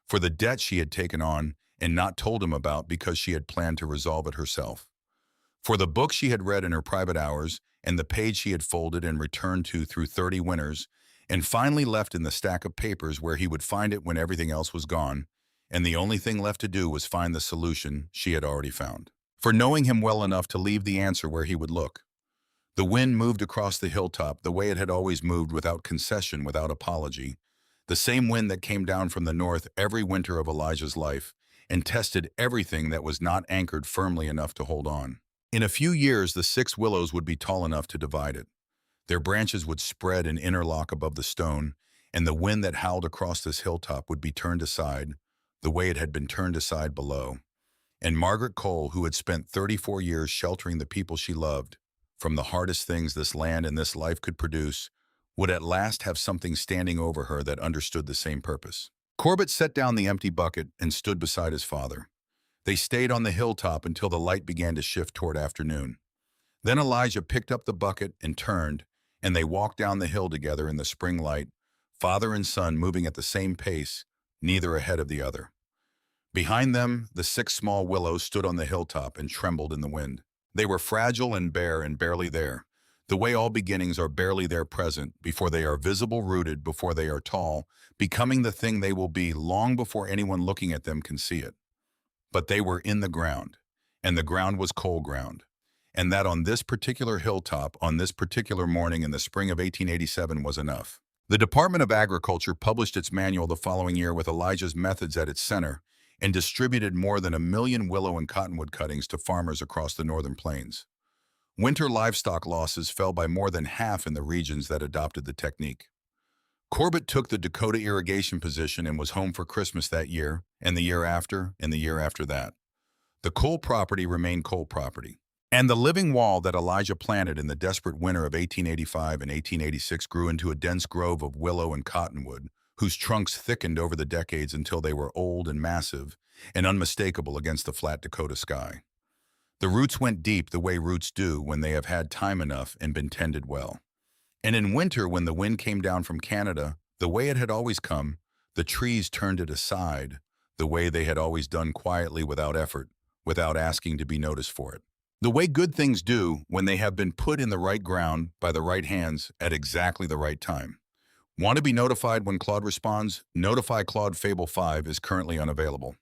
For the debt she had taken on and not told him about because she had planned to resolve it herself. For the book she had read in her private hours and the page she had folded and returned to through 30 winters, and finally left in the stack of papers where he would find it when everything else was gone, and the only thing left to do was find the solution she had already found. For knowing him well enough to leave the answer where he would look. The wind moved across the hilltop the way it had always moved, without concession, without apology. The same wind that came down from the north every winter of Elijah's life and tested everything that was not anchored firmly enough to hold on. In a few years, the 6 willows would be tall enough to divide it. Their branches would spread and interlock above the stone, and the wind that howled across this hilltop would be turned aside, the way it had been turned aside below. And Margaret Cole, who had spent 34 years sheltering the people she loved from the hardest things this land and this life could produce, would at last have something standing over her that understood the same purpose. Corbett set down the empty bucket and stood beside his father. They stayed on the hilltop until the light began to shift toward afternoon. Then Elijah picked up the bucket and turned, and they walked down the hill together in the spring light, father and son moving at the same pace, neither ahead of the other. Behind them, the 6 small willows stood on the hilltop and trembled in the wind. They were fragile and bare and barely there, the way all beginnings are barely there present, before they are visible, rooted, before they are tall, becoming the thing they will be long before anyone looking at them can see it. But they were in the ground, and the ground was coal ground. And that on this particular hilltop, on this particular morning in the spring of 1887 was enough. The Department of Agriculture published its manual the following year with Elijah's methods at its center and distributed more than 1 million willow and cottonwood cuttings to farmers across the northern plains. Winter livestock losses fell by more than half in the regions that adopted the technique. Corbett took the Dakota irrigation position and was home for Christmas that year, and the year after, and the year after that. The coal property remained coal property. And the living wall that Elijah planted in the desperate winter of 1885 and 1886 grew into a dense grove of willow and cottonwood, whose trunks thickened over the decades until they were old and massive and unmistakable against the flat Dakota sky. The roots went deep the way roots do when they have had time enough and been tended well. And in winter, when the wind came down from Canada, the way it had always come, the trees turned it aside, the way they had always done, quietly, without effort, without asking to be noticed for it. The way good things do when they have been put in the right ground by the right hands at exactly the right time. Want to be notified when Claude responds? Notify Claude. Fable 5 is currently unavailable.